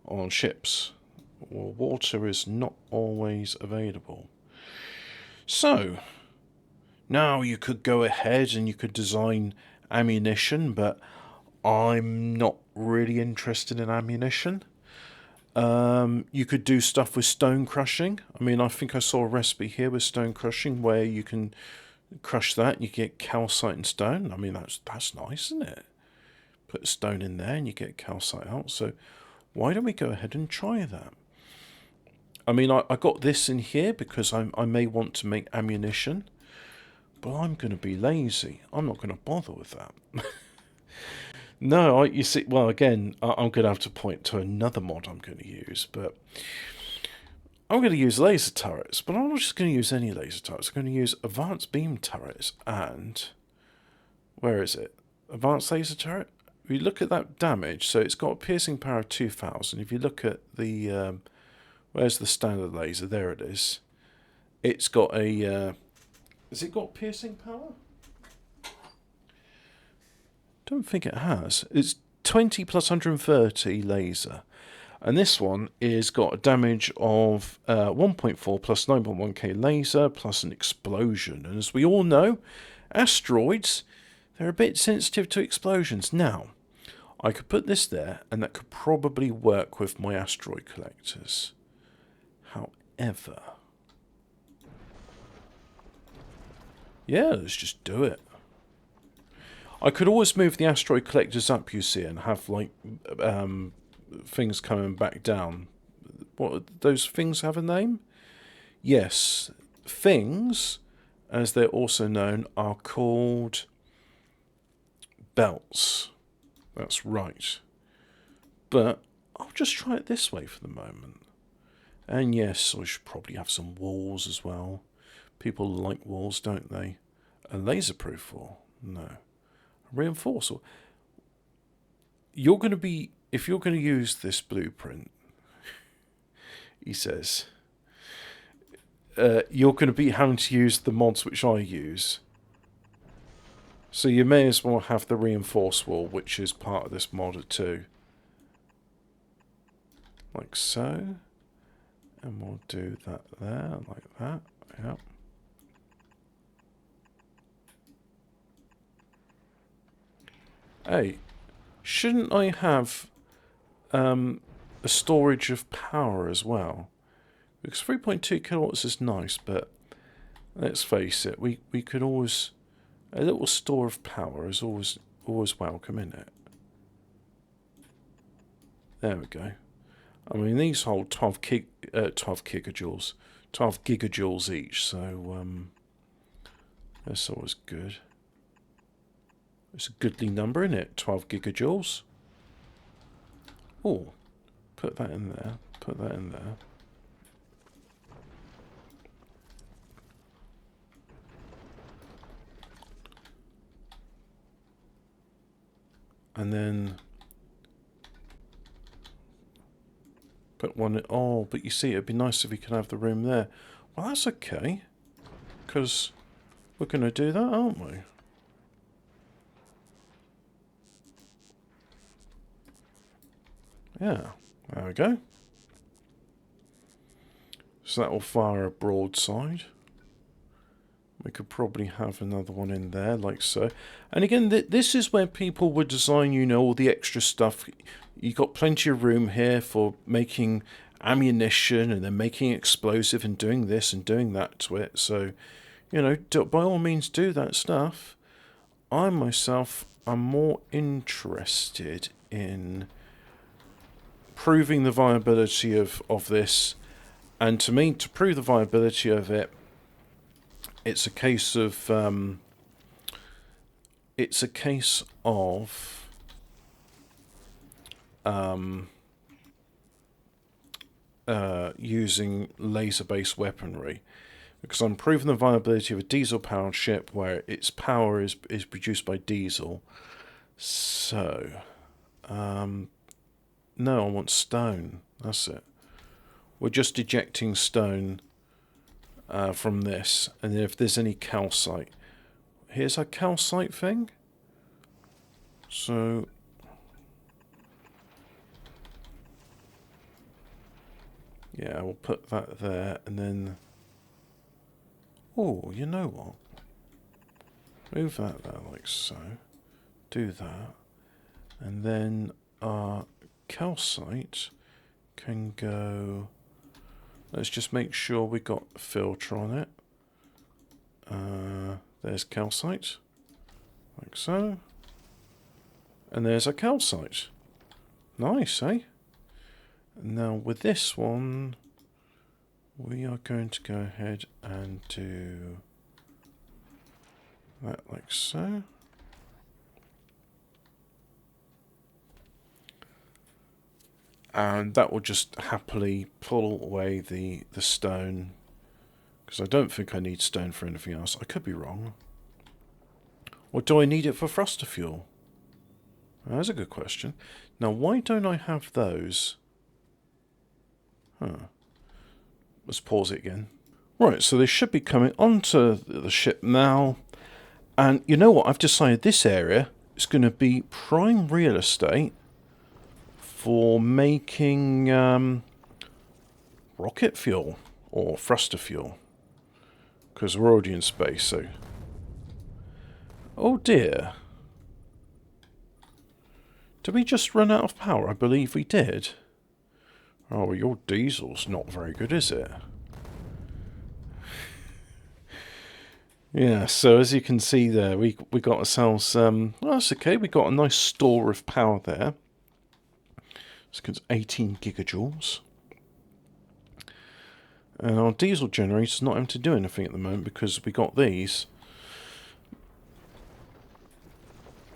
on ships. Well, water is not always available. So, now you could go ahead and you could design ammunition, but I'm not really interested in ammunition. You could do stuff with stone crushing. I mean, I think I saw a recipe here with stone crushing where you can crush that and you get calcite and stone. I mean, that's nice, isn't it? Put stone in there and you get calcite out. So why don't we go ahead and try that? I mean, I got this in here because I may want to make ammunition, but I'm going to be lazy. I'm not going to bother with that. No, you see, well, again, I'm going to have to point to another mod I'm going to use, but I'm going to use laser turrets, but I'm not just going to use any laser turrets. I'm going to use advanced beam turrets and... Where is it? Advanced laser turret? If you look at that damage, so it's got a piercing power of 2000. If you look at the... where's the standard laser? There it is. It's got a... has it got piercing power? Don't think it has. It's 20 plus 130 laser. And this one is got a damage of 1.4 plus 9.1k laser plus an explosion. And as we all know, asteroids, they're a bit sensitive to explosions. Now, I could put this there and that could probably work with my asteroid collectors. However... yeah, let's just do it. I could always move the asteroid collectors up, you see, and have, like, things coming back down. What, those things have a name? Yes. Things, as they're also known, are called belts. That's right. But I'll just try it this way for the moment. And yes, I should probably have some walls as well. People like walls, don't they? A laser-proof wall? No. A reinforced wall? You're going to be... if you're going to use this blueprint, he says, you're going to be having to use the mods which I use. So you may as well have the reinforced wall, which is part of this mod too. Like so. And we'll do that there, like that. Yep. Hey, shouldn't I have a storage of power as well? Because 3.2 kilowatts is nice, but let's face it, we could always... a little store of power is always welcome, isn't it? There we go. I mean, these hold 12 gigajoules. 12 gigajoules each, so that's always good. It's a goodly number, isn't it? 12 gigajoules. Oh, put that in there. Put that in there. And then put one in. Oh, but you see, it'd be nice if we could have the room there. Well, that's okay, because we're going to do that, aren't we? Yeah, there we go. So that will fire a broadside. We could probably have another one in there, like so. And again, this is where people would design, you know, all the extra stuff. You've got plenty of room here for making ammunition and then making explosive and doing this and doing that to it. So, you know, by all means do that stuff. I myself am more interested in proving the viability of this. And to me, to prove the viability of it, it's a case of using laser-based weaponry, because I'm proving the viability of a diesel-powered ship where its power is produced by diesel. So, no, I want stone. That's it. We're just ejecting stone from this, and if there's any calcite, here's our calcite thing. So yeah, we'll put that there, and then oh, you know what? Move that there like so. Do that, and then our calcite can go... Let's just make sure we got a filter on it. There's calcite, like so. And there's a calcite. Nice, eh? Now with this one, we are going to go ahead and do that like so. And that will just happily pull away the stone, because I don't think I need stone for anything else. I could be wrong. Or do I need it for thruster fuel? That's a good question. Now, why don't I have those? Huh. Let's pause it again. Right, so they should be coming onto the ship now. And you know what? I've decided this area is going to be prime real estate for making rocket fuel or thruster fuel, because we're already in space. So, oh dear, did we just run out of power? I believe we did. Oh, well, your diesel's not very good, is it? Yeah, so as you can see there, we got ourselves well, that's okay, we got a nice store of power there. It's 18 gigajoules. And our diesel generator's not having to do anything at the moment because we got these.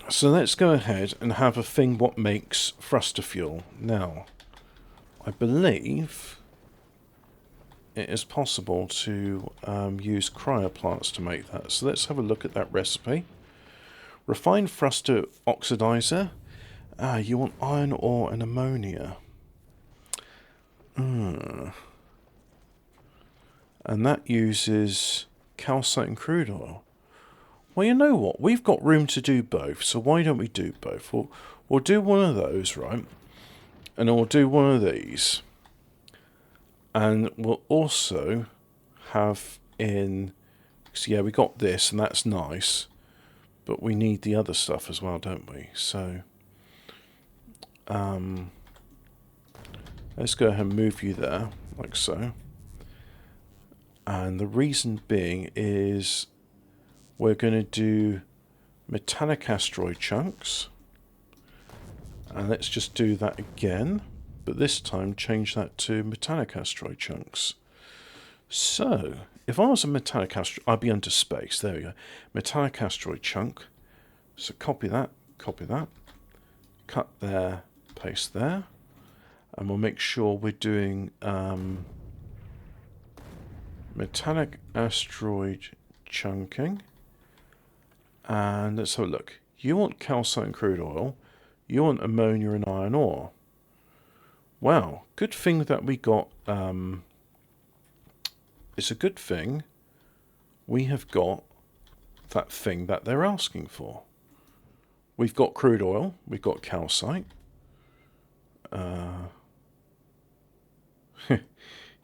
So let's go ahead and have a thing what makes thruster fuel. Now, I believe it is possible to use cryoplants to make that. So let's have a look at that recipe. Refined thruster oxidizer. You want iron ore and ammonia. And that uses calcite and crude oil. Well, you know what? We've got room to do both, so why don't we do both? We'll do one of those, right? And we'll do one of these. And we'll also have in... So yeah, we got this, and that's nice. But we need the other stuff as well, don't we? So... let's go ahead and move you there, like so. And the reason being is we're going to do metallic asteroid chunks. And let's just do that again, but this time change that to metallic asteroid chunks. So, if I was a metallic asteroid, I'd be under space. There we go. Metallic asteroid chunk. So copy that, cut there, paste there. And we'll make sure we're doing metallic asteroid chunking. And let's have a look. You want calcite and crude oil. You want ammonia and iron ore. Wow, good thing that we got... it's a good thing we have got that thing that they're asking for. We've got crude oil. We've got calcite.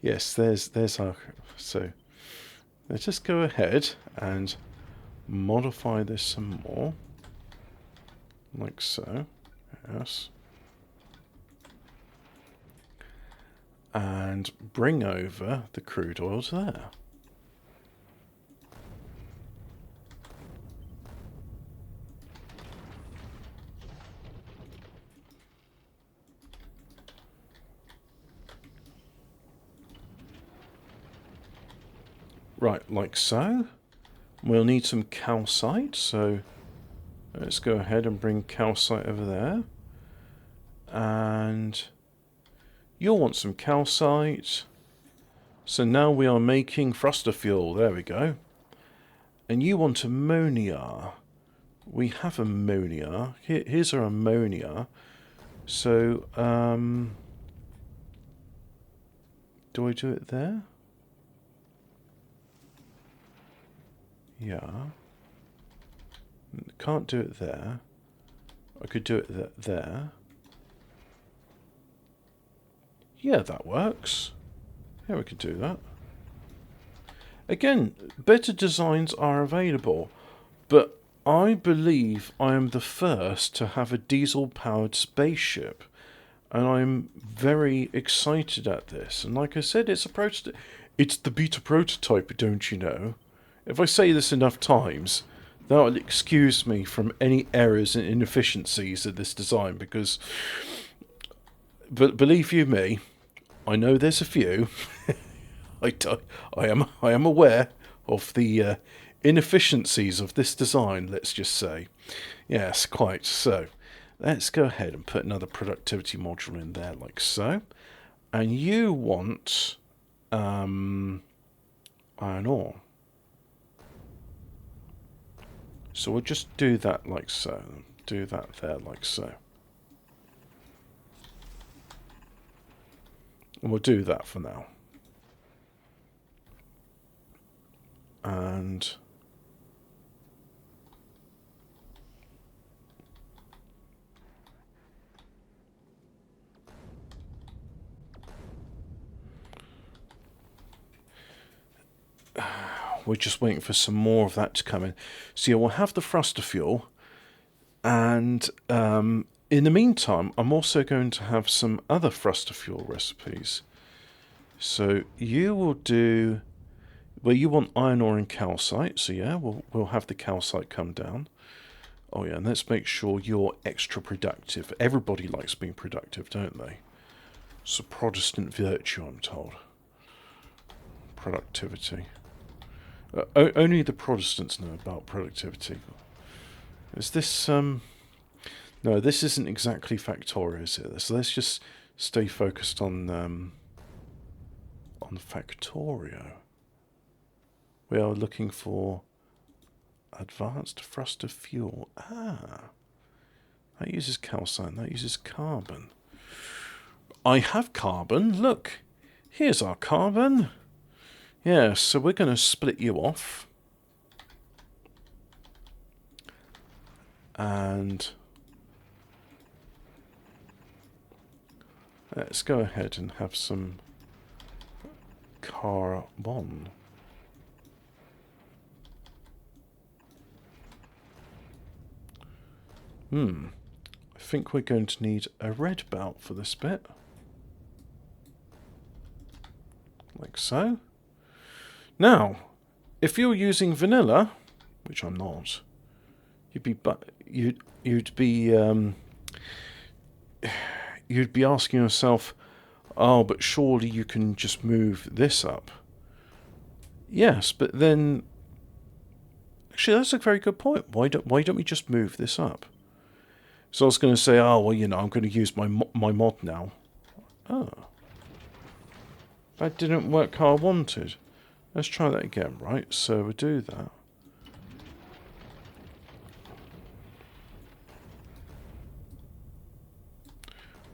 Yes, there's our... So let's just go ahead and modify this some more, like so. Yes, and bring over the crude oil to there. Right, like so. We'll need some calcite, so let's go ahead and bring calcite over there. And you'll want some calcite. So now we are making thruster fuel. There we go. And you want ammonia. We have ammonia. Here's our ammonia. So, do I do it there? Yeah. Can't do it there. I could do it there. Yeah, that works. Yeah, we could do that. Again, better designs are available, but I believe I am the first to have a diesel-powered spaceship. and I'm very excited at this. And like I said, it's it's the beta prototype, don't you know? If I say this enough times, that'll excuse me from any errors and inefficiencies of this design, because, but believe you me, I know there's a few. I am aware of the inefficiencies of this design, let's just say. Yes, quite. So, let's go ahead and put another productivity module in there, like so. And you want iron ore. So we'll just do that like so. Do that there like so. And we'll do that for now. And we're just waiting for some more of that to come in. So yeah, we'll have the thruster fuel. And in the meantime, I'm also going to have some other thruster fuel recipes. So you will do... Well, you want iron ore and calcite, so yeah, we'll have the calcite come down. Oh yeah, and let's make sure you're extra productive. Everybody likes being productive, don't they? It's a Protestant virtue, I'm told. Productivity. Only the Protestants know about productivity. Is this No, this isn't exactly Factorio, is it? So let's just stay focused on Factorio. We are looking for advanced thruster fuel. Ah, that uses calcite, that uses carbon. I have carbon, look. Here's our carbon. Yeah, so we're going to split you off. And let's go ahead and have some carbon. I think we're going to need a red belt for this bit. Like so. Now, if you're using vanilla, which I'm not, you'd be asking yourself, oh, but surely you can just move this up. Yes, but then actually that's a very good point. Why don't we just move this up? So I was going to say, oh well, you know, I'm going to use my mod now. Oh, that didn't work how I wanted. Let's try that again, right? So we'll do that.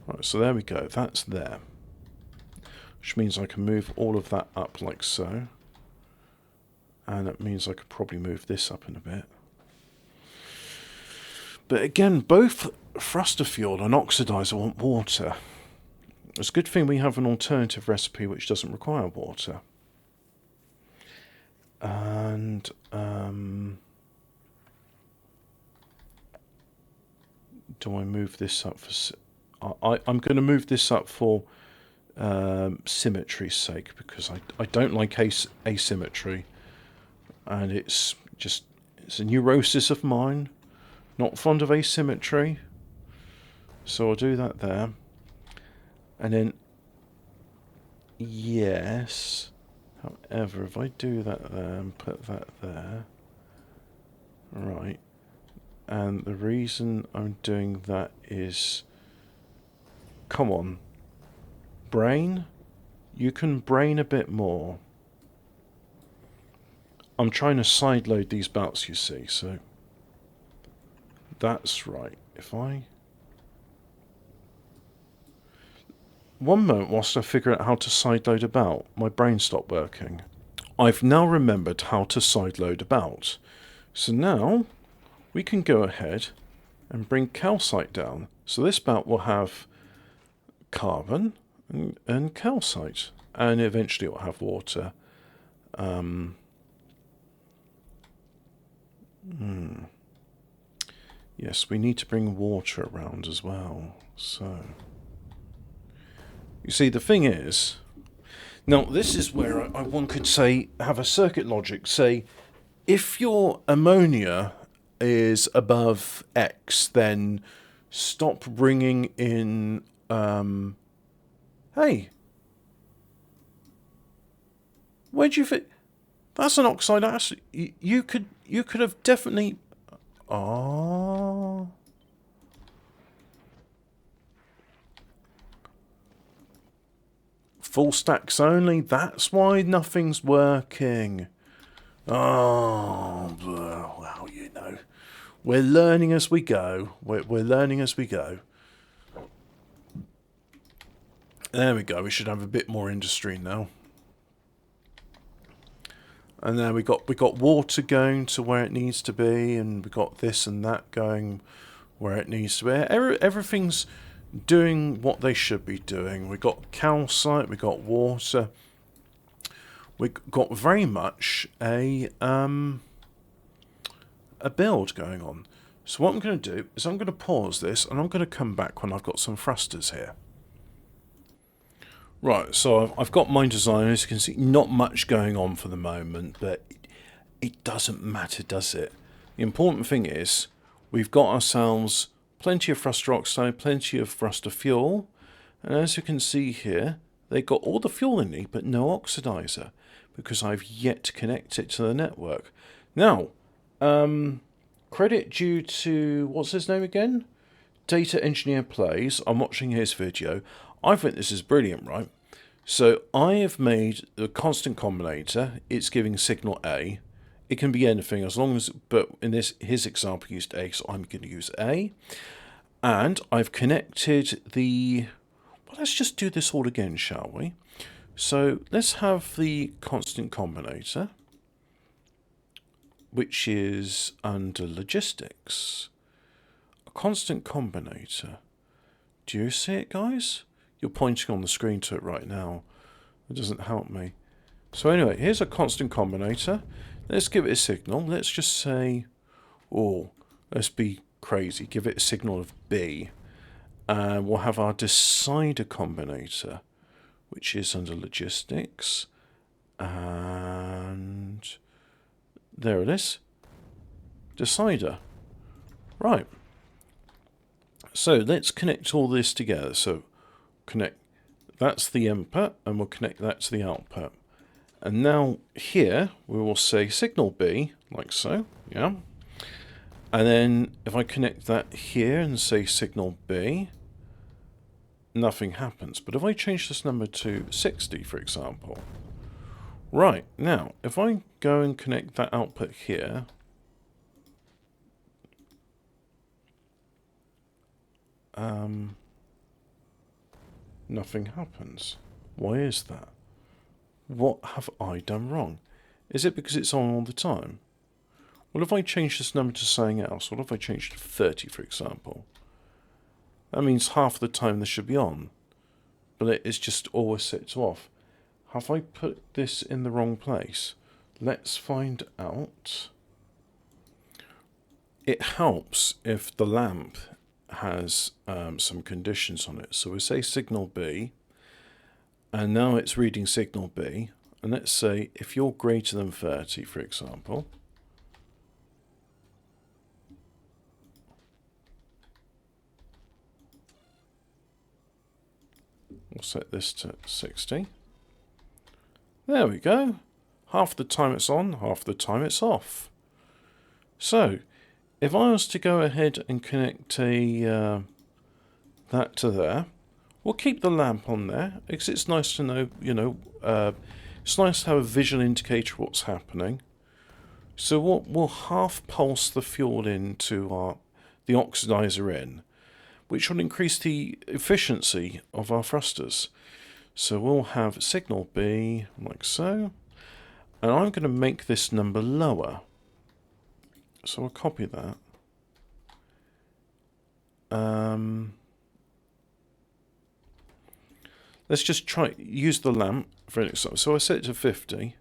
Right, so there we go. That's there. Which means I can move all of that up like so. And that means I could probably move this up in a bit. But again, both thruster fuel and oxidizer want water. It's a good thing we have an alternative recipe which doesn't require water. And do I move this up for... I'm going to move this up for symmetry's sake, because I don't like asymmetry, and it's a neurosis of mine. Not fond of asymmetry, so I'll do that there. And then yes, however, if I do that there and put that there, right, and the reason I'm doing that is, come on, brain, you can brain a bit more. I'm trying to sideload these belts, you see, so that's right. If I... One moment whilst I figure out how to sideload a belt, my brain stopped working. I've now remembered how to sideload a belt. So now we can go ahead and bring calcite down. So this belt will have carbon and calcite, and eventually it will have water. Yes, we need to bring water around as well. So You see, the thing is, now this is where one could say, have a circuit logic, say, if your ammonia is above X, then stop bringing in, hey, where'd you fit? That's an oxide acid. You could have definitely, ah. Full stacks only, that's why nothing's working. Oh, well, you know. We're learning as we go. We're learning as we go. There we go. We should have a bit more industry now. And then we got water going to where it needs to be, and we got this and that going where it needs to be. Everything's doing what they should be doing. We got calcite, we got water. We got very much a build going on. So what I'm going to do is I'm going to pause this, and I'm going to come back when I've got some thrusters here. Right, so I've got my design. As you can see, not much going on for the moment, but it doesn't matter, does it? The important thing is we've got ourselves plenty of thruster oxide, plenty of thruster fuel, and as you can see here, they've got all the fuel they need, but no oxidizer, because I've yet to connect it to the network. Now, credit due to, what's his name again? Data Engineer Plays. I'm watching his video. I think this is brilliant, right? So I have made the constant combinator. It's giving signal A. It can be anything as long as, but in his example used A, so I'm going to use A. And I've connected the, well, let's just do this all again, shall we? So let's have the constant combinator, which is under logistics. A constant combinator. Do you see it, guys? You're pointing on the screen to it right now. It doesn't help me. So anyway, here's a constant combinator. Let's give it a signal. Let's just say, oh, let's be crazy. Give it a signal of B. And we'll have our decider combinator, which is under logistics. And there it is. Decider. Right. So let's connect all this together. So connect, that's the input, and we'll connect that to the output. And now here we will say signal B, like so, yeah. And then if I connect that here and say signal B, nothing happens. But if I change this number to 60, for example, right, now if I go and connect that output here, nothing happens. Why is that? What have I done wrong? Is it because it's on all the time? What if I change this number to something else? What if I change to 30, for example? That means half the time this should be on, but it's just always set to off. Have I put this in the wrong place? Let's find out. It helps if the lamp has some conditions on it. So we say signal B, and now it's reading signal B, and let's say if you're greater than 30, for example, we'll set this to 60. There we go. Half the time it's on, half the time it's off. So if I was to go ahead and connect that to there, we'll keep the lamp on there because it's nice to know, it's nice to have a visual indicator of what's happening. So we'll half pulse the fuel into the oxidizer in, which will increase the efficiency of our thrusters. So we'll have signal B like so, and I'm going to make this number lower. So I'll copy that. Let's just use the lamp for an example. So I set it to 50.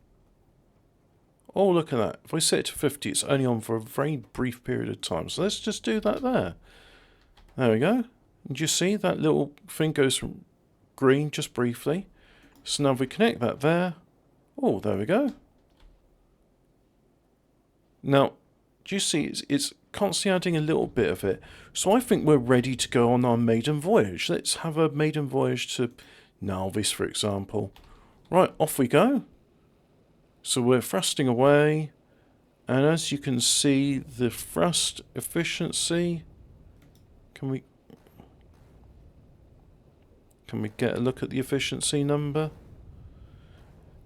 Oh, look at that. If I set it to 50, it's only on for a very brief period of time. So let's just do that there. There we go. And you see that little thing goes from green just briefly. So now if we connect that there. Oh, there we go. Now, do you see it's constantly adding a little bit of it. So I think we're ready to go on our maiden voyage. Let's have a maiden voyage to Nalvis, for example. Right, off we go. So we're thrusting away. And as you can see, the thrust efficiency... Can we get a look at the efficiency number?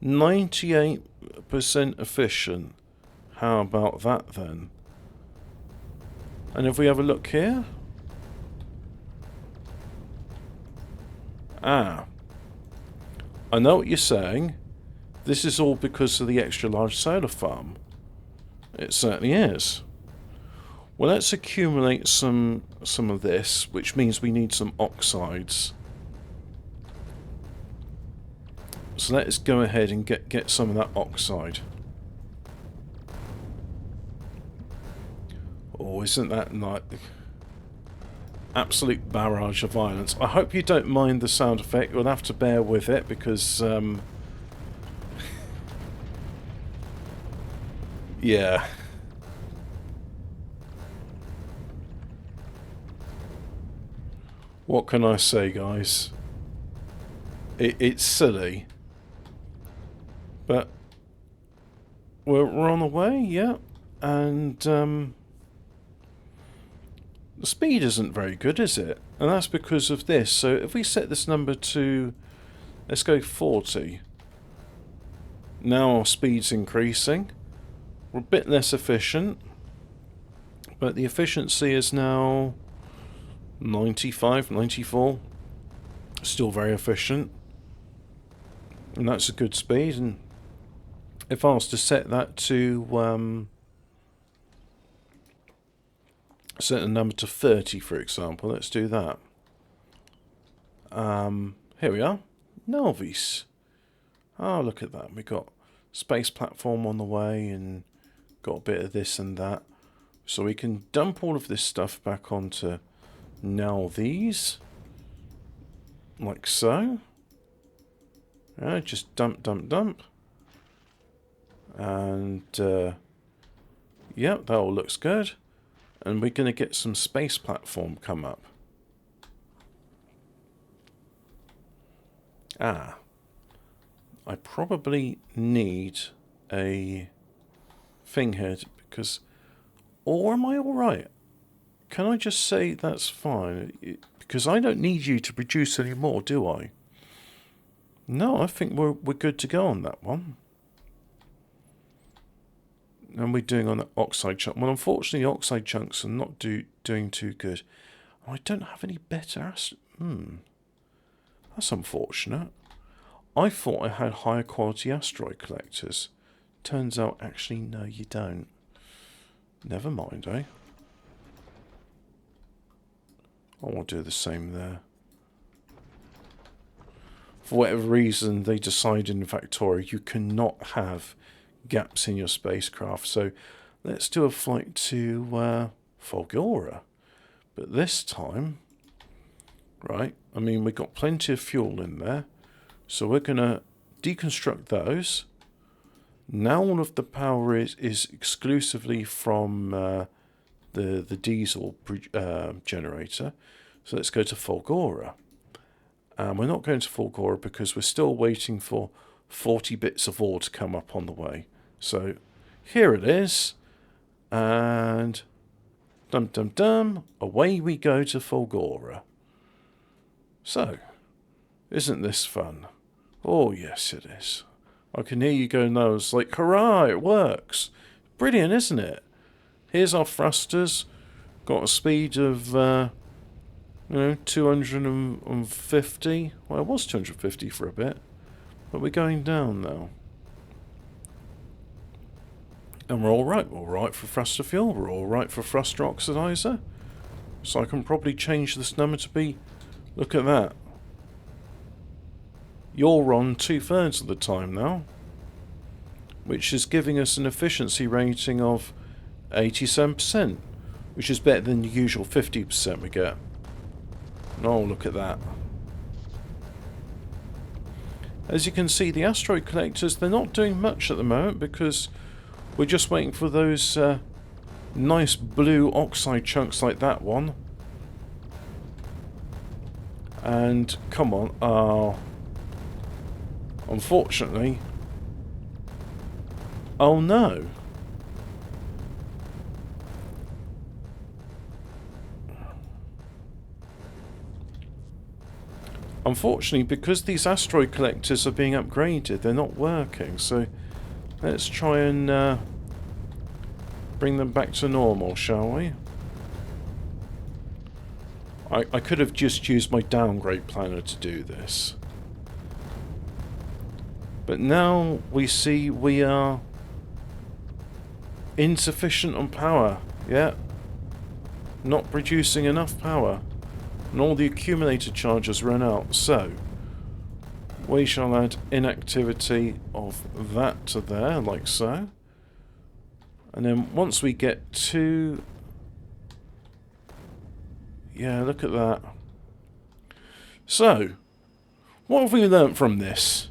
98% efficient. How about that then? And if we have a look here... Ah. I know what you're saying. This is all because of the extra large solar farm. It certainly is. Well, let's accumulate some of this, which means we need some oxides. So let's go ahead and get some of that oxide. Oh, isn't that like absolute barrage of violence? I hope you don't mind the sound effect. You'll have to bear with it because, yeah. What can I say, guys? It's silly. But we're on the way, yeah. And the speed isn't very good, is it? And that's because of this. So if we set this number to, let's go 40. Now our speed's increasing. We're a bit less efficient. But the efficiency is now 95, 94. Still very efficient. And that's a good speed. And if I was to set that to set a number to 30, for example, let's do that. Here we are, Nalvis. Oh, look at that. We got space platform on the way and got a bit of this and that. So we can dump all of this stuff back onto Nalvis, like so. Just dump, dump, dump. And, yep, that all looks good. And we're going to get some space platform come up. Ah. I probably need a thing here because... Or am I alright? Can I just say that's fine? Because I don't need you to produce any more, do I? No, I think we're good to go on that one. And we're doing on the oxide chunk. Well, unfortunately, the oxide chunks are not doing too good. Oh, I don't have any better. That's unfortunate. I thought I had higher quality asteroid collectors. Turns out, actually, no, you don't. Never mind, eh? I will do the same there. For whatever reason, they decided in Factorio you cannot have gaps in your spacecraft. So let's do a flight to Fulgura. But this time, right, I mean, we've got plenty of fuel in there. So we're going to deconstruct those. Now all of the power is exclusively from the diesel generator. So let's go to Fulgura. We're not going to Fulgura because we're still waiting for 40 bits of ore to come up on the way. So here it is. And dum dum dum, away we go to Fulgura. So, isn't this fun? Oh yes it is. I can hear you go nose like, hurrah, it works. Brilliant, isn't it? Here's our thrusters. Got a speed of 250. Well, it was 250 for a bit. But we're going down now. And we're alright. We're alright for thruster fuel. We're alright for thruster oxidizer. So I can probably change this number to be... Look at that. You're on 2/3 of the time now. Which is giving us an efficiency rating of 87%. Which is better than the usual 50% we get. Oh, look at that. As you can see, the asteroid collectors, they're not doing much at the moment because we're just waiting for those nice blue oxide chunks like that one. And come on, unfortunately, oh no. Unfortunately, because these asteroid collectors are being upgraded, they're not working, so let's try and bring them back to normal, shall we? I could have just used my downgrade planner to do this. But now we see we are insufficient on power. Yeah. Not producing enough power. And all the accumulator charges run out. So, we shall add inactivity of that to there, like so. And then once we get to... yeah, look at that. So, what have we learnt from this?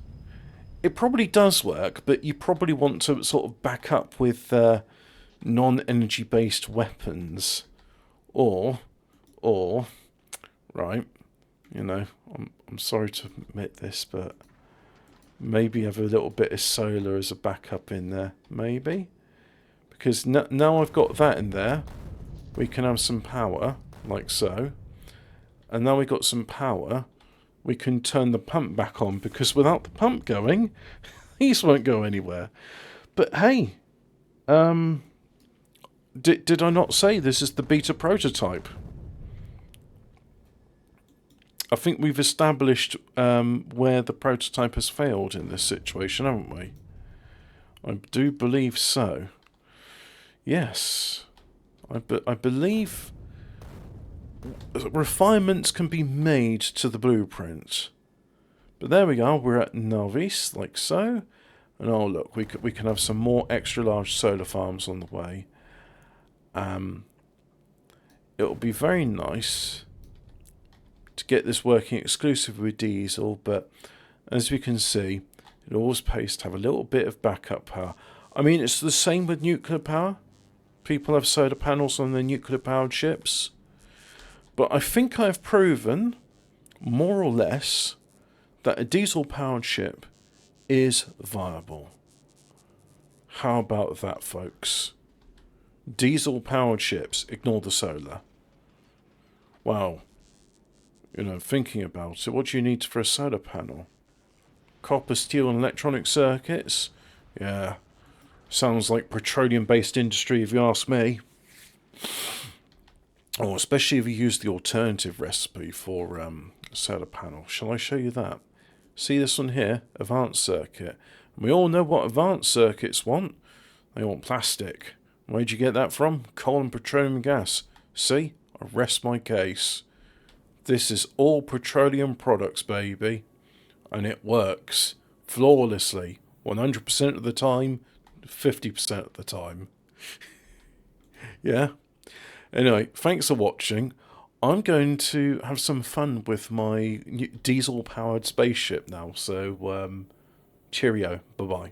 It probably does work, but you probably want to sort of back up with non-energy based weapons. Or, right, you know, I'm sorry to admit this, but maybe have a little bit of solar as a backup in there, maybe? Because now I've got that in there, we can have some power, like so. And now we've got some power, we can turn the pump back on, because without the pump going, these won't go anywhere. But hey, did I not say this is the beta prototype? I think we've established where the prototype has failed in this situation, haven't we? I do believe so. Yes. I believe refinements can be made to the blueprint. But there we go, we're at Novice, like so. And oh look, we can have some more extra large solar farms on the way. It'll be very nice to get this working exclusively with diesel, but as we can see, it always pays to have a little bit of backup power. I mean, it's the same with nuclear power. People have solar panels on their nuclear powered ships. But I think I've proven, more or less, that a diesel powered ship is viable. How about that, folks? Diesel powered ships, ignore the solar. Wow. You know, thinking about it, what do you need for a solar panel? Copper, steel and electronic circuits? Yeah. Sounds like petroleum-based industry if you ask me. Oh, especially if you use the alternative recipe for a solar panel. Shall I show you that? See this one here? Advanced circuit. We all know what advanced circuits want. They want plastic. Where'd you get that from? Coal and petroleum gas. See? I rest my case. This is all petroleum products, baby. And it works flawlessly. 100% of the time, 50% of the time. Yeah? Anyway, thanks for watching. I'm going to have some fun with my diesel-powered spaceship now. So, cheerio. Bye-bye.